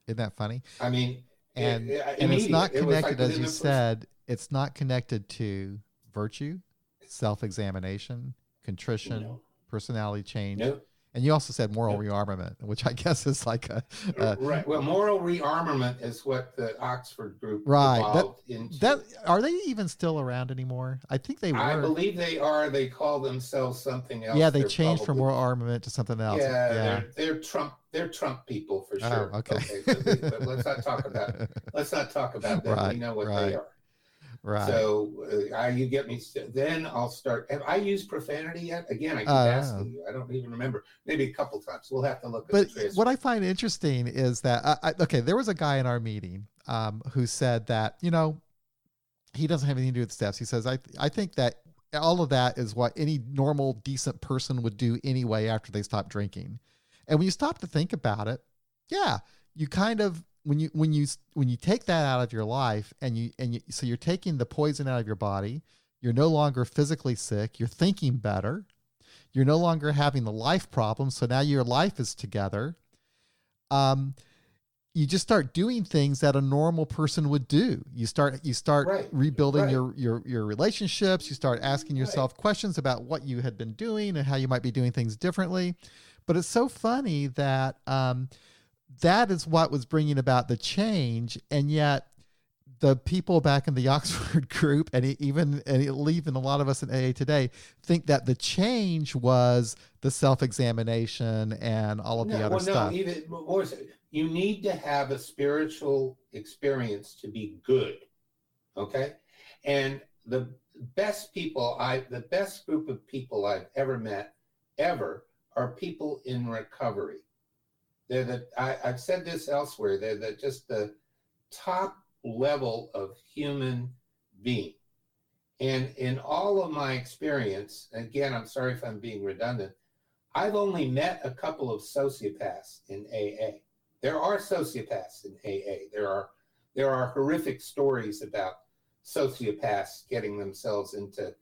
Isn't that funny? I mean, and it's not connected, as you said, it's not connected to virtue, self-examination, contrition, personality change. Nope. And you also said moral rearmament, which I guess is like a right. Well, moral rearmament is what the Oxford group evolved into. Are they even still around anymore? I think they were. I believe they are. They call themselves something else. Yeah, they changed from moral armament to something else. Yeah. They're Trump people for sure. Oh, okay. But let's not talk about them. Right, we know what they are. Right. So you get me. Then I'll start. Have I used profanity yet? Again, I keep asking you. I don't even remember. Maybe a couple times. We'll have to look at the transcript. What I find interesting is that there was a guy in our meeting who said that he doesn't have anything to do with steps. He says I think that all of that is what any normal decent person would do anyway after they stop drinking. And when you stop to think about it, yeah, you kind of. When you take that out of your life so you're taking the poison out of your body, you're no longer physically sick, you're thinking better, you're no longer having the life problems, so now your life is together. You just start doing things that a normal person would do. You start rebuilding your relationships, you start asking yourself questions about what you had been doing and how you might be doing things differently. But it's so funny that that is what was bringing about the change, and yet the people back in the Oxford group, and even a lot of us in AA today, think that the change was the self-examination and all of the other stuff. Even more so, you need to have a spiritual experience to be good, okay? And the best group of people I've ever met, are people in recovery. I've said this elsewhere, they're just the top level of human being. And in all of my experience, again, I'm sorry if I'm being redundant, I've only met a couple of sociopaths in AA. There are sociopaths in AA. There are horrific stories about sociopaths getting themselves into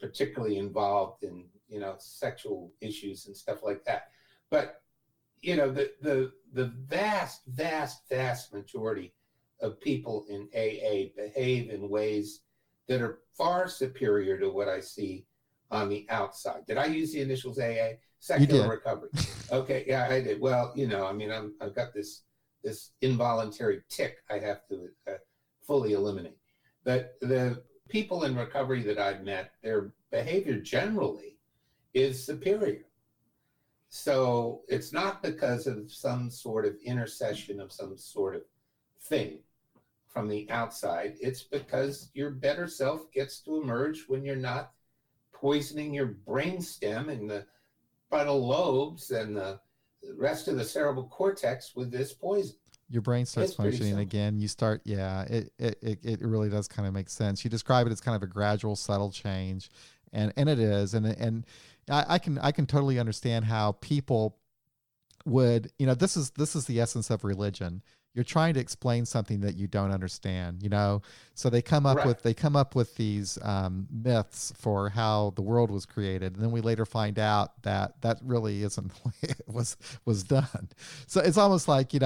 particularly involved in sexual issues and stuff like that. But the vast majority of people in AA behave in ways that are far superior to what I see on the outside. Did I use the initials AA? Secular recovery. Okay, yeah, I did. Well, I've got this involuntary tick I have to fully eliminate. But the people in recovery that I've met, their behavior generally is superior. So it's not because of some sort of intercession of some sort of thing from the outside. It's because your better self gets to emerge when you're not poisoning your brainstem and the frontal lobes and the rest of the cerebral cortex with this poison. Your brain starts functioning again. You start, it really does kind of make sense. You describe it as kind of a gradual, subtle change, and it is, and I can totally understand how people would, this is the essence of religion. You're trying to explain something that you don't understand, so they come up with these myths for how the world was created, and then we later find out that really isn't the way it was done. So it's almost like it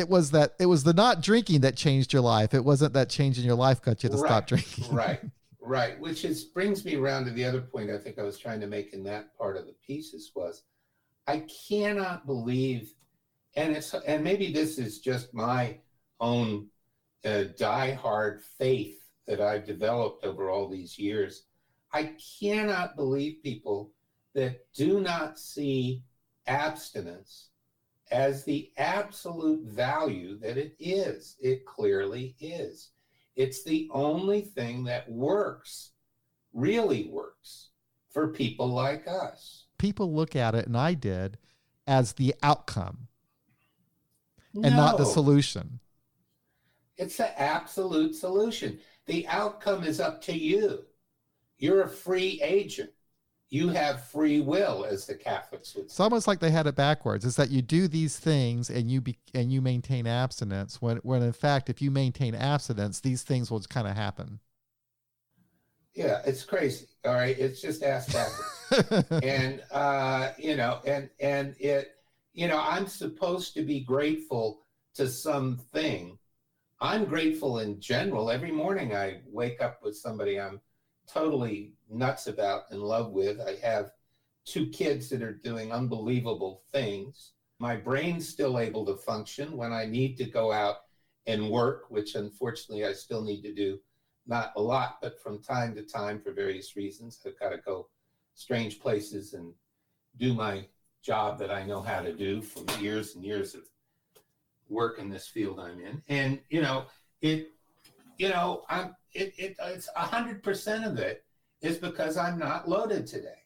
was the not drinking that changed your life. It wasn't that change in your life got you to stop drinking. Right. Which brings me around to the other point I think I was trying to make in that part of the pieces was I cannot believe, and maybe this is just my own diehard faith that I've developed over all these years. I cannot believe people that do not see abstinence as the absolute value that it is. It clearly is. It's the only thing that really works for people like us. People look at it, and I did, as the outcome and not the solution. It's the absolute solution. The outcome is up to you. You're a free agent. You have free will, as the Catholics would say. It's almost like they had it backwards. It's that you do these things and you maintain abstinence. When in fact, if you maintain abstinence, these things will just kind of happen. Yeah, it's crazy. All right, it's just ass backwards. And I'm supposed to be grateful to something. I'm grateful in general. Every morning I wake up with somebody I'm totally nuts about, in love with. I have 2 kids that are doing unbelievable things. My brain's still able to function when I need to go out and work, which unfortunately I still need to do. Not a lot, but from time to time, for various reasons, I've got to go strange places and do my job that I know how to do from years and years of work in this field I'm in. And, it's 100% of it is because I'm not loaded today.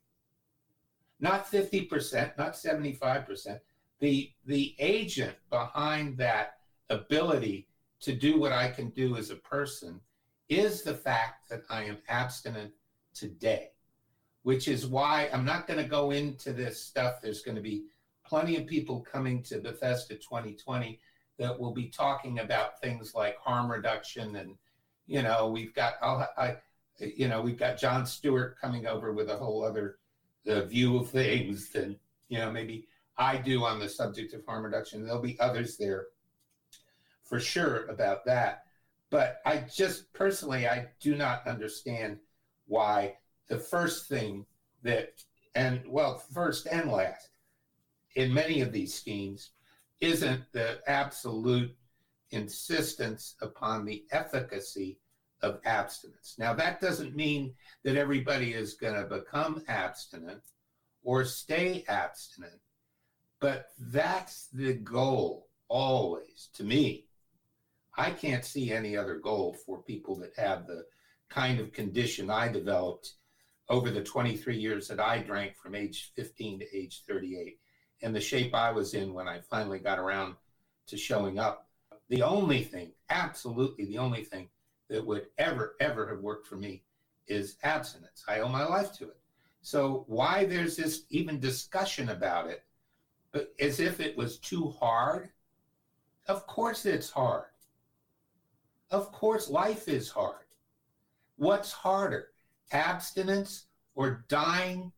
Not 50%, not 75%. The agent behind that ability to do what I can do as a person is the fact that I am abstinent today, which is why I'm not going to go into this stuff. There's going to be plenty of people coming to Bethesda 2020 that will be talking about things like harm reduction. And, we've got John Stewart coming over with a whole other view of things than, maybe I do on the subject of harm reduction. There'll be others there for sure about that. But I just personally, I do not understand why the first thing first and last in many of these schemes isn't the absolute insistence upon the efficacy of abstinence. Now, that doesn't mean that everybody is going to become abstinent or stay abstinent, but that's the goal always, to me. I can't see any other goal for people that have the kind of condition I developed over the 23 years that I drank from age 15 to age 38, and the shape I was in when I finally got around to showing up. The only thing, absolutely the only thing that would ever have worked for me is abstinence. I owe my life to it. So why there's this even discussion about it, but as if it was too hard? Of course it's hard. Of course life is hard. What's harder, abstinence or dying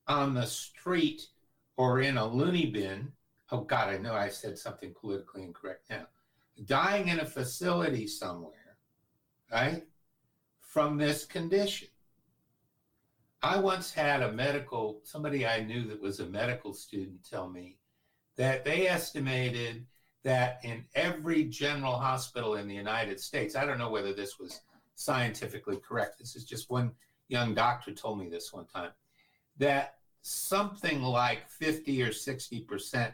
on the street or in a loony bin? Oh God, I know I said something politically incorrect now. Dying in a facility somewhere, right, from this condition. I once had somebody I knew that was a medical student tell me that they estimated that in every general hospital in the United States, I don't know whether this was scientifically correct, this is just one young doctor told me this one time, that something like 50 or 60%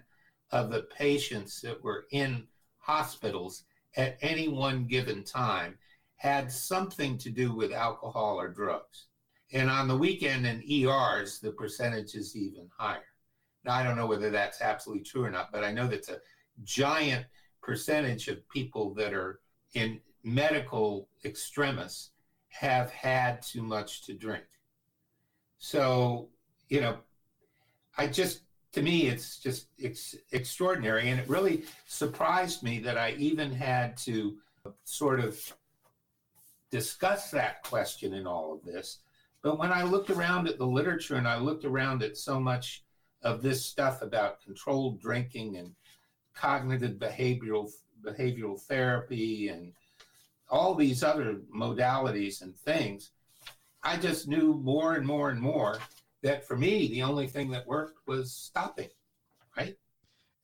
of the patients that were in hospitals at any one given time had something to do with alcohol or drugs. And on the weekend in ERs, the percentage is even higher. Now, I don't know whether that's absolutely true or not, but I know that's a giant percentage of people that are in medical extremis have had too much to drink. So, to me, it's just extraordinary. And it really surprised me that I even had to sort of discuss that question in all of this. But when I looked around at the literature and I looked around at so much of this stuff about controlled drinking and cognitive behavioral therapy and all these other modalities and things, I just knew more and more and more that for me, the only thing that worked was stopping, right?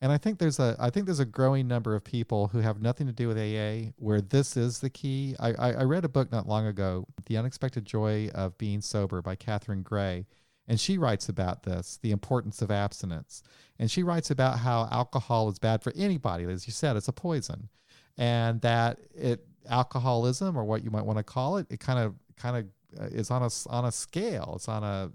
And I think there's a growing number of people who have nothing to do with AA where this is the key. I read a book not long ago, The Unexpected Joy of Being Sober by Catherine Gray, and she writes about this, the importance of abstinence. And she writes about how alcohol is bad for anybody. As you said, it's a poison. And that alcoholism, or what you might want to call it, it kind of is on a scale. It's on a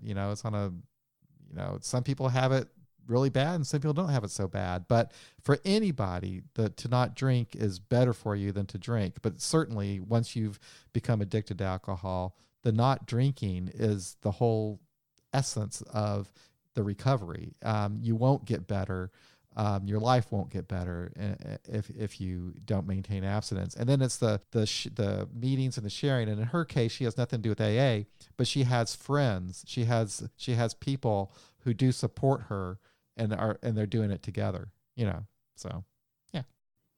some people have it really bad and some people don't have it so bad. But for anybody, to not drink is better for you than to drink. But certainly once you've become addicted to alcohol, the not drinking is the whole essence of the recovery. You won't get better. Your life won't get better if you don't maintain abstinence. And then it's the meetings and the sharing. And in her case, she has nothing to do with AA, but she has friends. She has people who do support her, and they're doing it together. So yeah.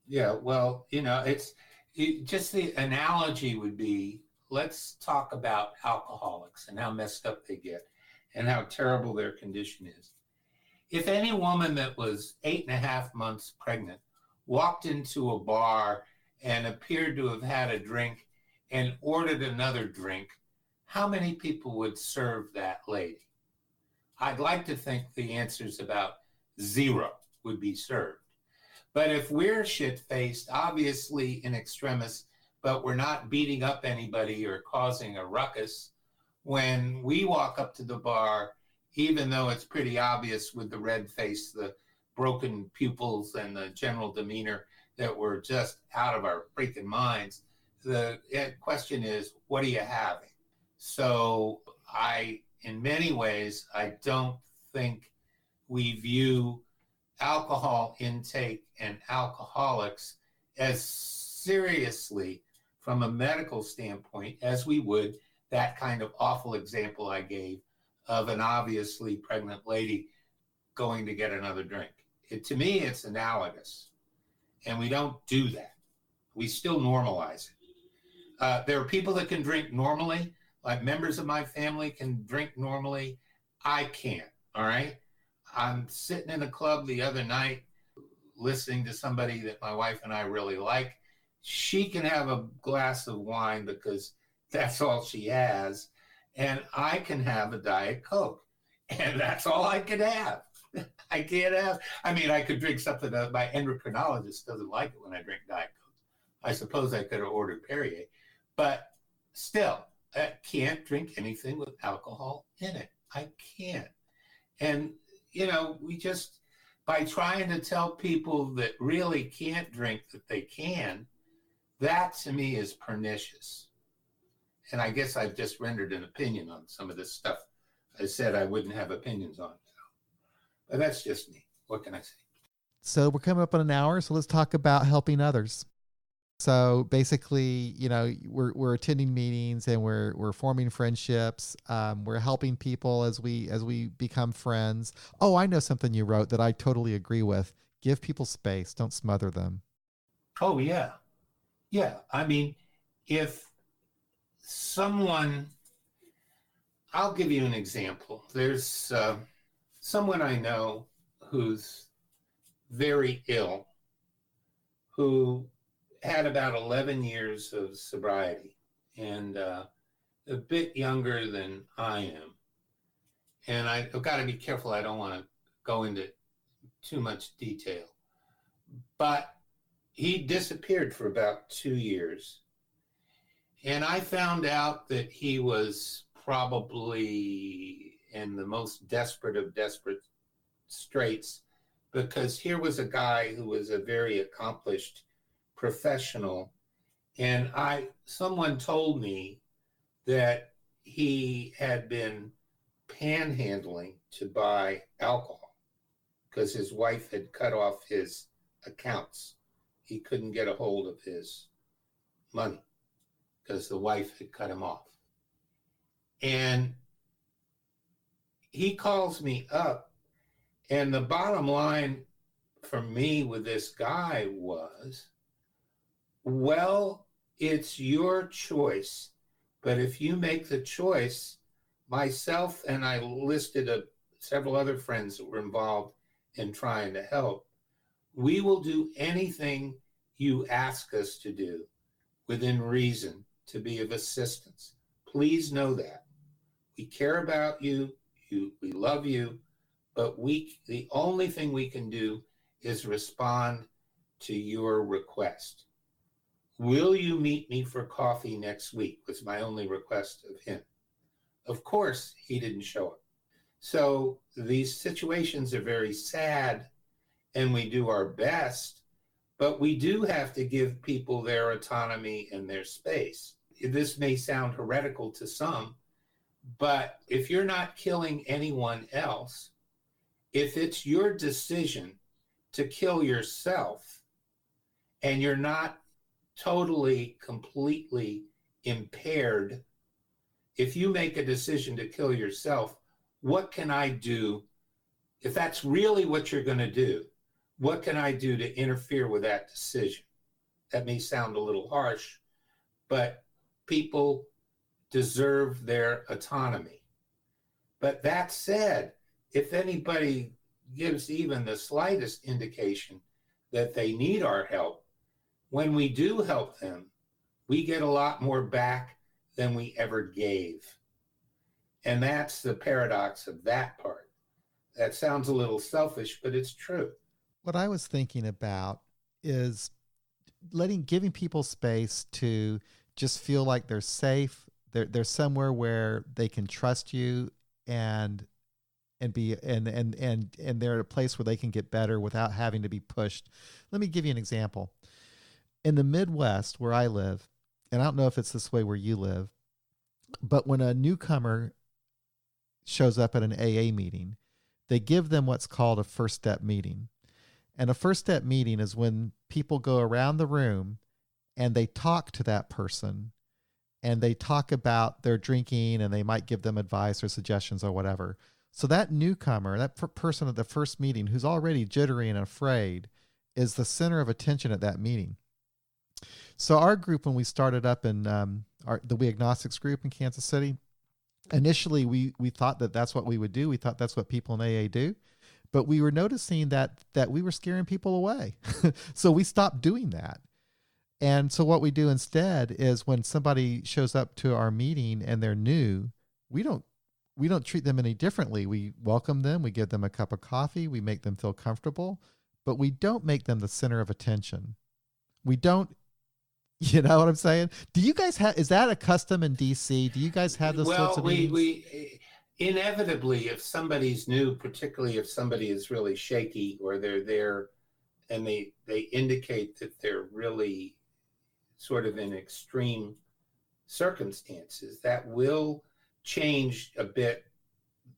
Yeah. Well, just the analogy would be, let's talk about alcoholics and how messed up they get and how terrible their condition is. If any woman that was 8.5 months pregnant walked into a bar and appeared to have had a drink and ordered another drink, how many people would serve that lady? I'd like to think the answer is about 0 would be served. But if we're shit-faced, obviously in extremis, but we're not beating up anybody or causing a ruckus, when we walk up to the bar, even though it's pretty obvious with the red face, the broken pupils, and the general demeanor that we're just out of our freaking minds, the question is, what are you having? So in many ways, I don't think we view alcohol intake and alcoholics as seriously from a medical standpoint as we would that kind of awful example I gave of an obviously pregnant lady going to get another drink. To me, it's analogous, and we don't do that. We still normalize it. There are people that can drink normally, like members of my family can drink normally. I can't, all right? I'm sitting in a club the other night listening to somebody that my wife and I really like. She can have a glass of wine because that's all she has, and I can have a Diet Coke, and that's all I can have. I can't have, I could drink something that my endocrinologist doesn't like it when I drink Diet Coke. I suppose I could have ordered Perrier, but still, I can't drink anything with alcohol in it. I can't. And, we just, by trying to tell people that really can't drink that they can, that to me is pernicious. And I guess I've just rendered an opinion on some of this stuff I said I wouldn't have opinions on. But that's just me. What can I say? So we're coming up on an hour, so let's talk about helping others. So basically, we're attending meetings and we're forming friendships. We're helping people as we become friends. Oh, I know something you wrote that I totally agree with. Give people space. Don't smother them. Oh, yeah. Yeah. If someone, I'll give you an example. There's someone I know who's very ill, who had about 11 years of sobriety and a bit younger than I am. And I've got to be careful. I don't want to go into too much detail. But he disappeared for about 2 years. And I found out that he was probably in the most desperate of desperate straits, because here was a guy who was a very accomplished professional, and someone told me that he had been panhandling to buy alcohol because his wife had cut off his accounts. He couldn't get a hold of his money because the wife had cut him off. And he calls me up, and the bottom line for me with this guy was, well, it's your choice, but if you make the choice, myself and I listed several other friends that were involved in trying to help, we will do anything you ask us to do within reason to be of assistance. Please know that. We care about you, we love you, but the only thing we can do is respond to your request. Will you meet me for coffee next week? Was my only request of him. Of course, he didn't show up. So these situations are very sad, and we do our best, but we do have to give people their autonomy and their space. this may sound heretical to some, but if you're not killing anyone else, if it's your decision to kill yourself and you're not totally, completely impaired, if you make a decision to kill yourself, what can I do? If that's really what you're going to do, what can I do to interfere with that decision? That may sound a little harsh, but people deserve their autonomy. But that said, if anybody gives even the slightest indication that they need our help, when we do help them, we get a lot more back than we ever gave. And that's the paradox of that part. That sounds a little selfish, but it's true. What I was thinking about is giving people space to just feel like they're safe. They're somewhere where they can trust you and they're at a place where they can get better without having to be pushed. Let me give you an example. In the Midwest where I live, and I don't know if it's this way where you live, but when a newcomer shows up at an AA meeting, they give them what's called a first step meeting. And a first step meeting is when people go around the room and they talk to that person and they talk about their drinking and they might give them advice or suggestions or whatever. So that newcomer, that person at the first meeting who's already jittery and afraid, is the center of attention at that meeting. So our group, when we started up in the We Agnostics Group in Kansas City, initially we thought that that's what we would do. We thought that's what people in AA do. But we were noticing that we were scaring people away. So we stopped doing that. And so what we do instead is when somebody shows up to our meeting and they're new, we don't treat them any differently. We welcome them, we give them a cup of coffee, we make them feel comfortable, but we don't make them the center of attention. We don't, you know what I'm saying? Do you guys have, is that a custom in DC? Do you guys have those sorts of meetings? We inevitably, if somebody's new, particularly if somebody is really shaky or they're there and they indicate that they're really sort of in extreme circumstances, that will change a bit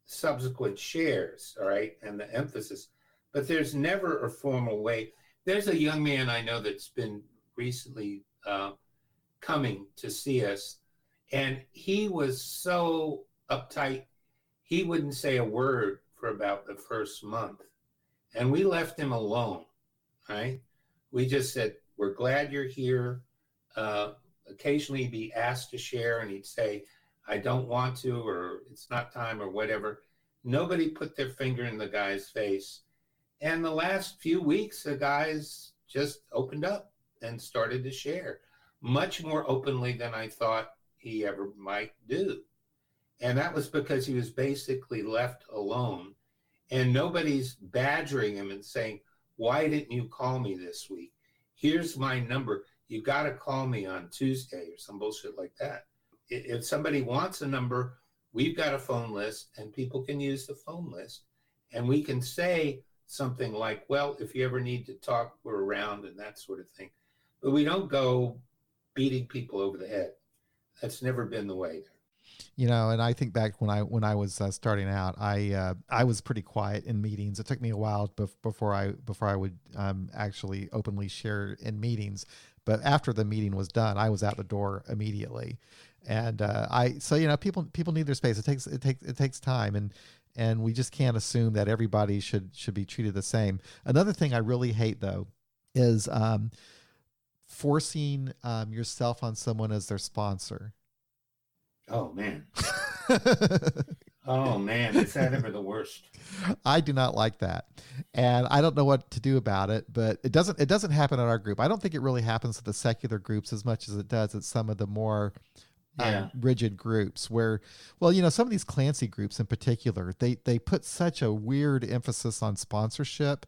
subsequent shares, all right, and the emphasis. But there's never a formal way. There's a young man I know that's been recently coming to see us, and he was so uptight, he wouldn't say a word for about the first month. And we left him alone, right? We just said, we're glad you're here. Occasionally he'd be asked to share and he'd say, I don't want to, or it's not time, or whatever. Nobody put their finger in the guy's face. And the last few weeks, the guys just opened up and started to share much more openly than I thought he ever might do. And that was because he was basically left alone and nobody's badgering him and saying, why didn't you call me this week? Here's my number. You got to call me on Tuesday or some bullshit like that. If somebody wants a number, we've got a phone list and people can use the phone list. And we can say something like, well, if you ever need to talk, we're around, and that sort of thing. But we don't go beating people over the head. That's never been the way. You know, and I think back when I was starting out, I was pretty quiet in meetings. It took me a while before I would actually openly share in meetings. But after the meeting was done, I was out the door immediately. And so you know, people need their space. It takes time, and we just can't assume that everybody should be treated the same. Another thing I really hate though is forcing yourself on someone as their sponsor. Oh man. Oh man, is that ever the worst? I do not like that. And I don't know what to do about it, but it doesn't happen in our group. I don't think it really happens to the secular groups as much as it does at some of the more rigid groups where, well, you know, some of these Clancy groups in particular, they put such a weird emphasis on sponsorship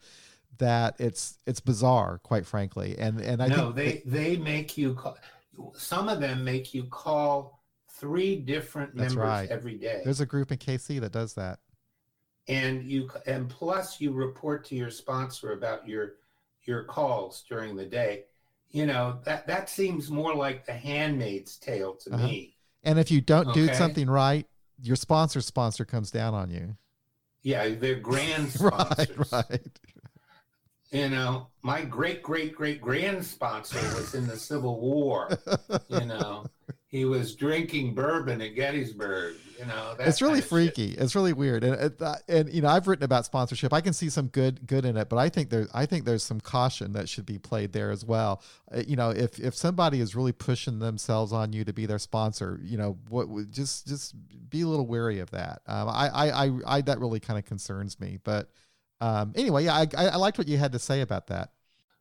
that it's bizarre, quite frankly. And I know they make you call, some of them make you call 3 different members every day. There's a group in KC that does that. And plus you report to your sponsor about your calls during the day. that seems more like The Handmaid's Tale to me. And if you don't do Okay? something right, your sponsor comes down on you. Yeah, they're grand sponsors. Right. My great grand sponsor was in the Civil War. He was drinking bourbon at Gettysburg. It's really freaky. It's really weird. And I've written about sponsorship. I can see some good in it, but I think there's some caution that should be played there as well. If somebody is really pushing themselves on you to be their sponsor, just be a little wary of that. I that really kind of concerns me. But anyway, yeah, I liked what you had to say about that.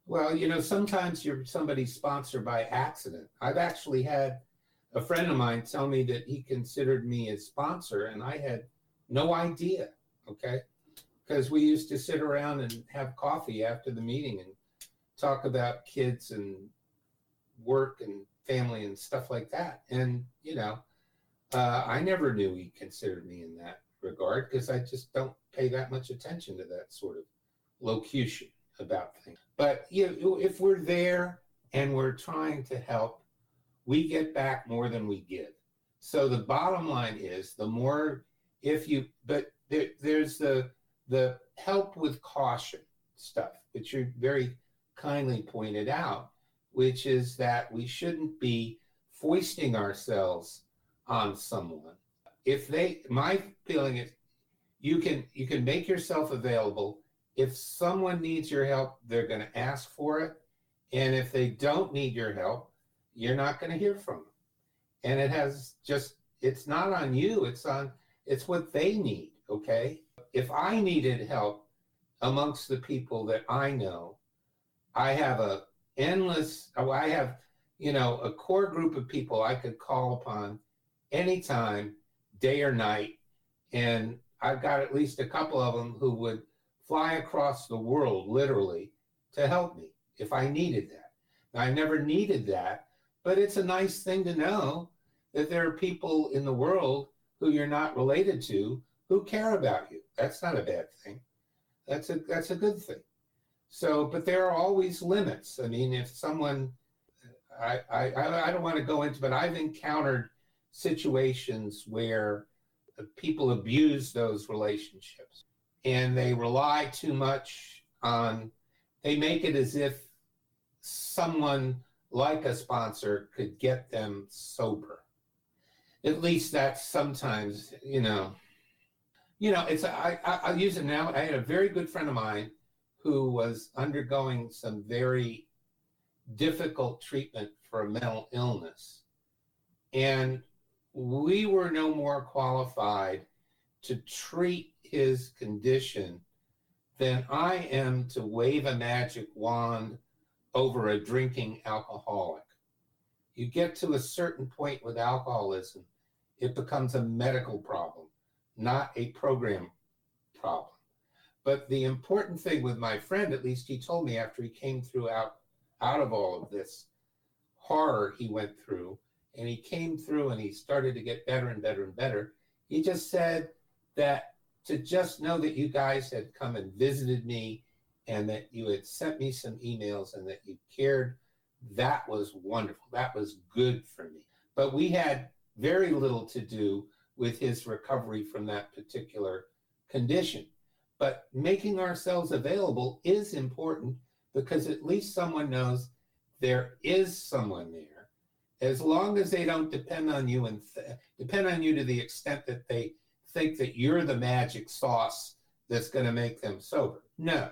Well, sometimes you're somebody's sponsor by accident. I've actually had a friend of mine tell me that he considered me his sponsor, and I had no idea, okay? Because we used to sit around and have coffee after the meeting and talk about kids and work and family and stuff like that. And, I never knew he considered me in that regard because I just don't pay that much attention to that sort of locution about things. But if we're there and we're trying to help, we get back more than we give. So the bottom line is there's the help with caution stuff, which you very kindly pointed out, which is that we shouldn't be foisting ourselves on someone. My feeling is you can make yourself available. If someone needs your help, they're going to ask for it. And if they don't need your help, you're not going to hear from them. And it's not on you. It's what they need. Okay. If I needed help amongst the people that I know, I have a core group of people I could call upon anytime, day or night. And I've got at least a couple of them who would fly across the world, literally, to help me if I needed that. Now, I never needed that, but it's a nice thing to know that there are people in the world who you're not related to who care about you. That's not a bad thing. That's a good thing. So, but there are always limits. I mean, if someone, I don't want to go into, but I've encountered situations where people abuse those relationships and they rely too much they make it as if someone like a sponsor could get them sober. At least that's sometimes, I'll use it now. I had a very good friend of mine who was undergoing some very difficult treatment for a mental illness. And we were no more qualified to treat his condition than I am to wave a magic wand over a drinking alcoholic. You get to a certain point with alcoholism, it becomes a medical problem, not a program problem. But the important thing with my friend, at least he told me after he came through out of all of this horror he went through, and he came through and he started to get better and better and better. He just said that to just know that you guys had come and visited me and that you had sent me some emails and that you cared, that was wonderful. That was good for me. But we had very little to do with his recovery from that particular condition. But making ourselves available is important because at least someone knows there is someone there. As long as they don't depend on you and depend on you to the extent that they think that you're the magic sauce that's going to make them sober. No,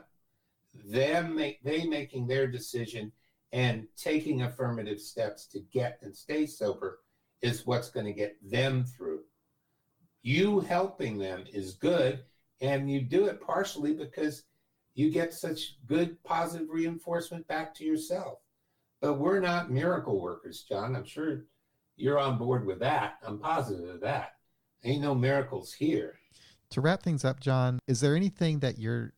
they making their decision and taking affirmative steps to get and stay sober is what's going to get them through. You helping them is good, and you do it partially because you get such good positive reinforcement back to yourself. But we're not miracle workers, John. I'm sure you're on board with that. I'm positive of that. Ain't no miracles here. To wrap things up, John, is there anything that you're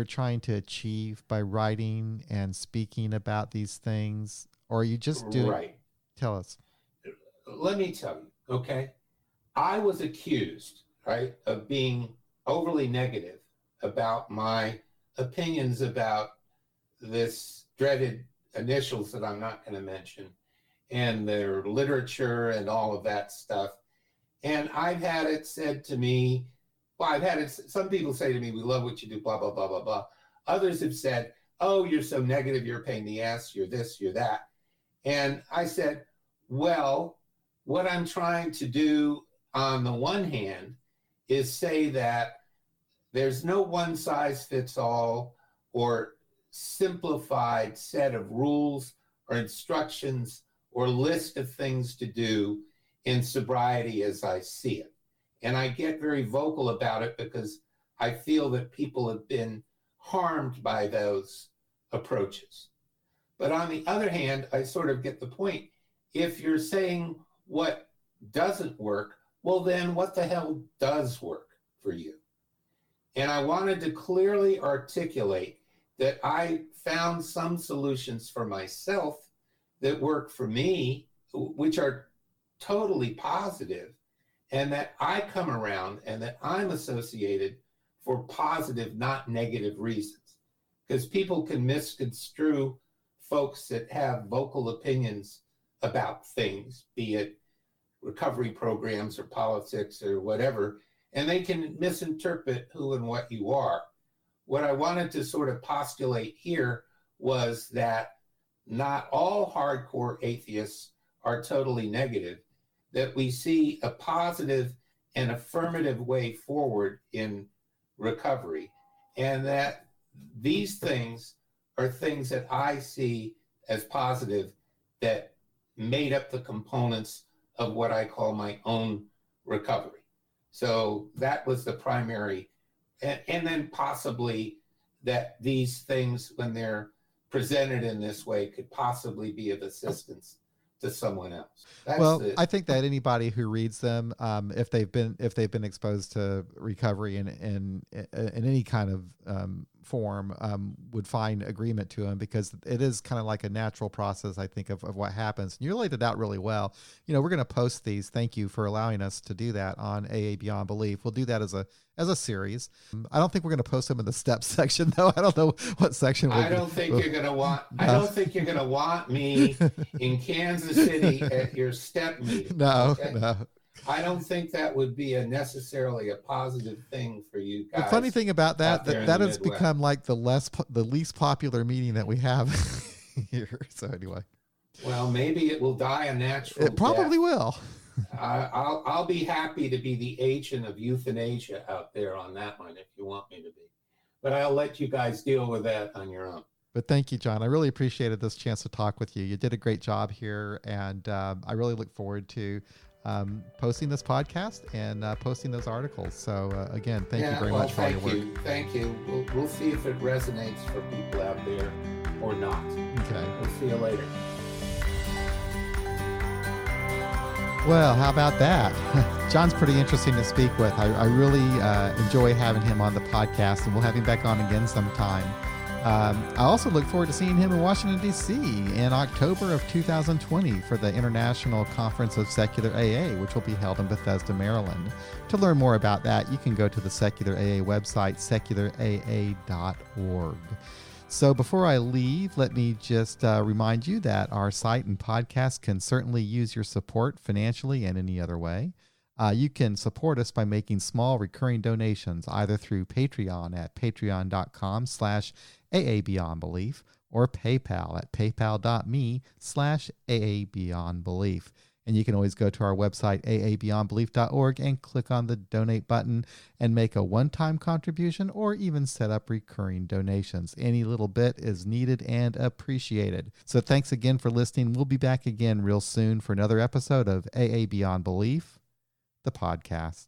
trying to achieve by writing and speaking about these things, or are you just doing? Right. Tell us. Let me tell you, okay? I was accused, right, of being overly negative about my opinions about this dreaded initials that I'm not going to mention, and their literature and all of that stuff. And I've had it said to me, some people say to me, we love what you do, blah, blah, blah, blah, blah. Others have said, oh, you're so negative, you're a pain in the ass, you're this, you're that. And I said, well, what I'm trying to do on the one hand is say that there's no one size fits all or simplified set of rules or instructions or list of things to do in sobriety as I see it. And I get very vocal about it because I feel that people have been harmed by those approaches. But on the other hand, I sort of get the point. If you're saying what doesn't work, well, then what the hell does work for you? And I wanted to clearly articulate that I found some solutions for myself that work for me, which are totally positive, and that I come around and that I'm associated for positive, not negative reasons. Because people can misconstrue folks that have vocal opinions about things, be it recovery programs or politics or whatever, and they can misinterpret who and what you are. What I wanted to sort of postulate here was that not all hardcore atheists are totally negative, that we see a positive and affirmative way forward in recovery, and that these things are things that I see as positive that made up the components of what I call my own recovery. So that was the primary, and then possibly that these things, when they're presented in this way, could possibly be of assistance to someone else. I think that anybody who reads them, if they've been exposed to recovery in any kind of form, would find agreement to them, because it is kind of like a natural process, I think, of what happens. And you laid it out really well. We're going to post these. Thank you for allowing us to do that on AA Beyond Belief. We'll do that as a series. I don't think we're going to post them in the steps section, though. I don't know what section. I don't think you're going to want me in Kansas City at your step meeting. No, okay? No. I don't think that would be necessarily a positive thing for you guys. The funny thing about that has become like the least popular meeting that we have here. So anyway. Well, maybe it will die a natural death. It probably will. I'll be happy to be the agent of euthanasia out there on that one if you want me to be. But I'll let you guys deal with that on your own. But thank you, John. I really appreciated this chance to talk with you. You did a great job here, and I really look forward to posting this podcast and posting those articles. So again, thank you very much for all your work. Thank you. We'll see if it resonates for people out there or not. Okay. We'll see you later. Well, how about that? John's pretty interesting to speak with. I really enjoy having him on the podcast, and we'll have him back on again sometime. I also look forward to seeing him in Washington, D.C. in October of 2020 for the International Conference of Secular AA, which will be held in Bethesda, Maryland. To learn more about that, you can go to the Secular AA website, secularaa.org. So before I leave, let me just remind you that our site and podcast can certainly use your support financially and any other way. You can support us by making small recurring donations, either through Patreon at patreon.com/AABeyondBelief or PayPal at paypal.me/AABeyondBelief. And you can always go to our website, aabeyondbelief.org, and click on the donate button and make a one-time contribution or even set up recurring donations. Any little bit is needed and appreciated. So thanks again for listening. We'll be back again real soon for another episode of AA Beyond Belief, the podcast.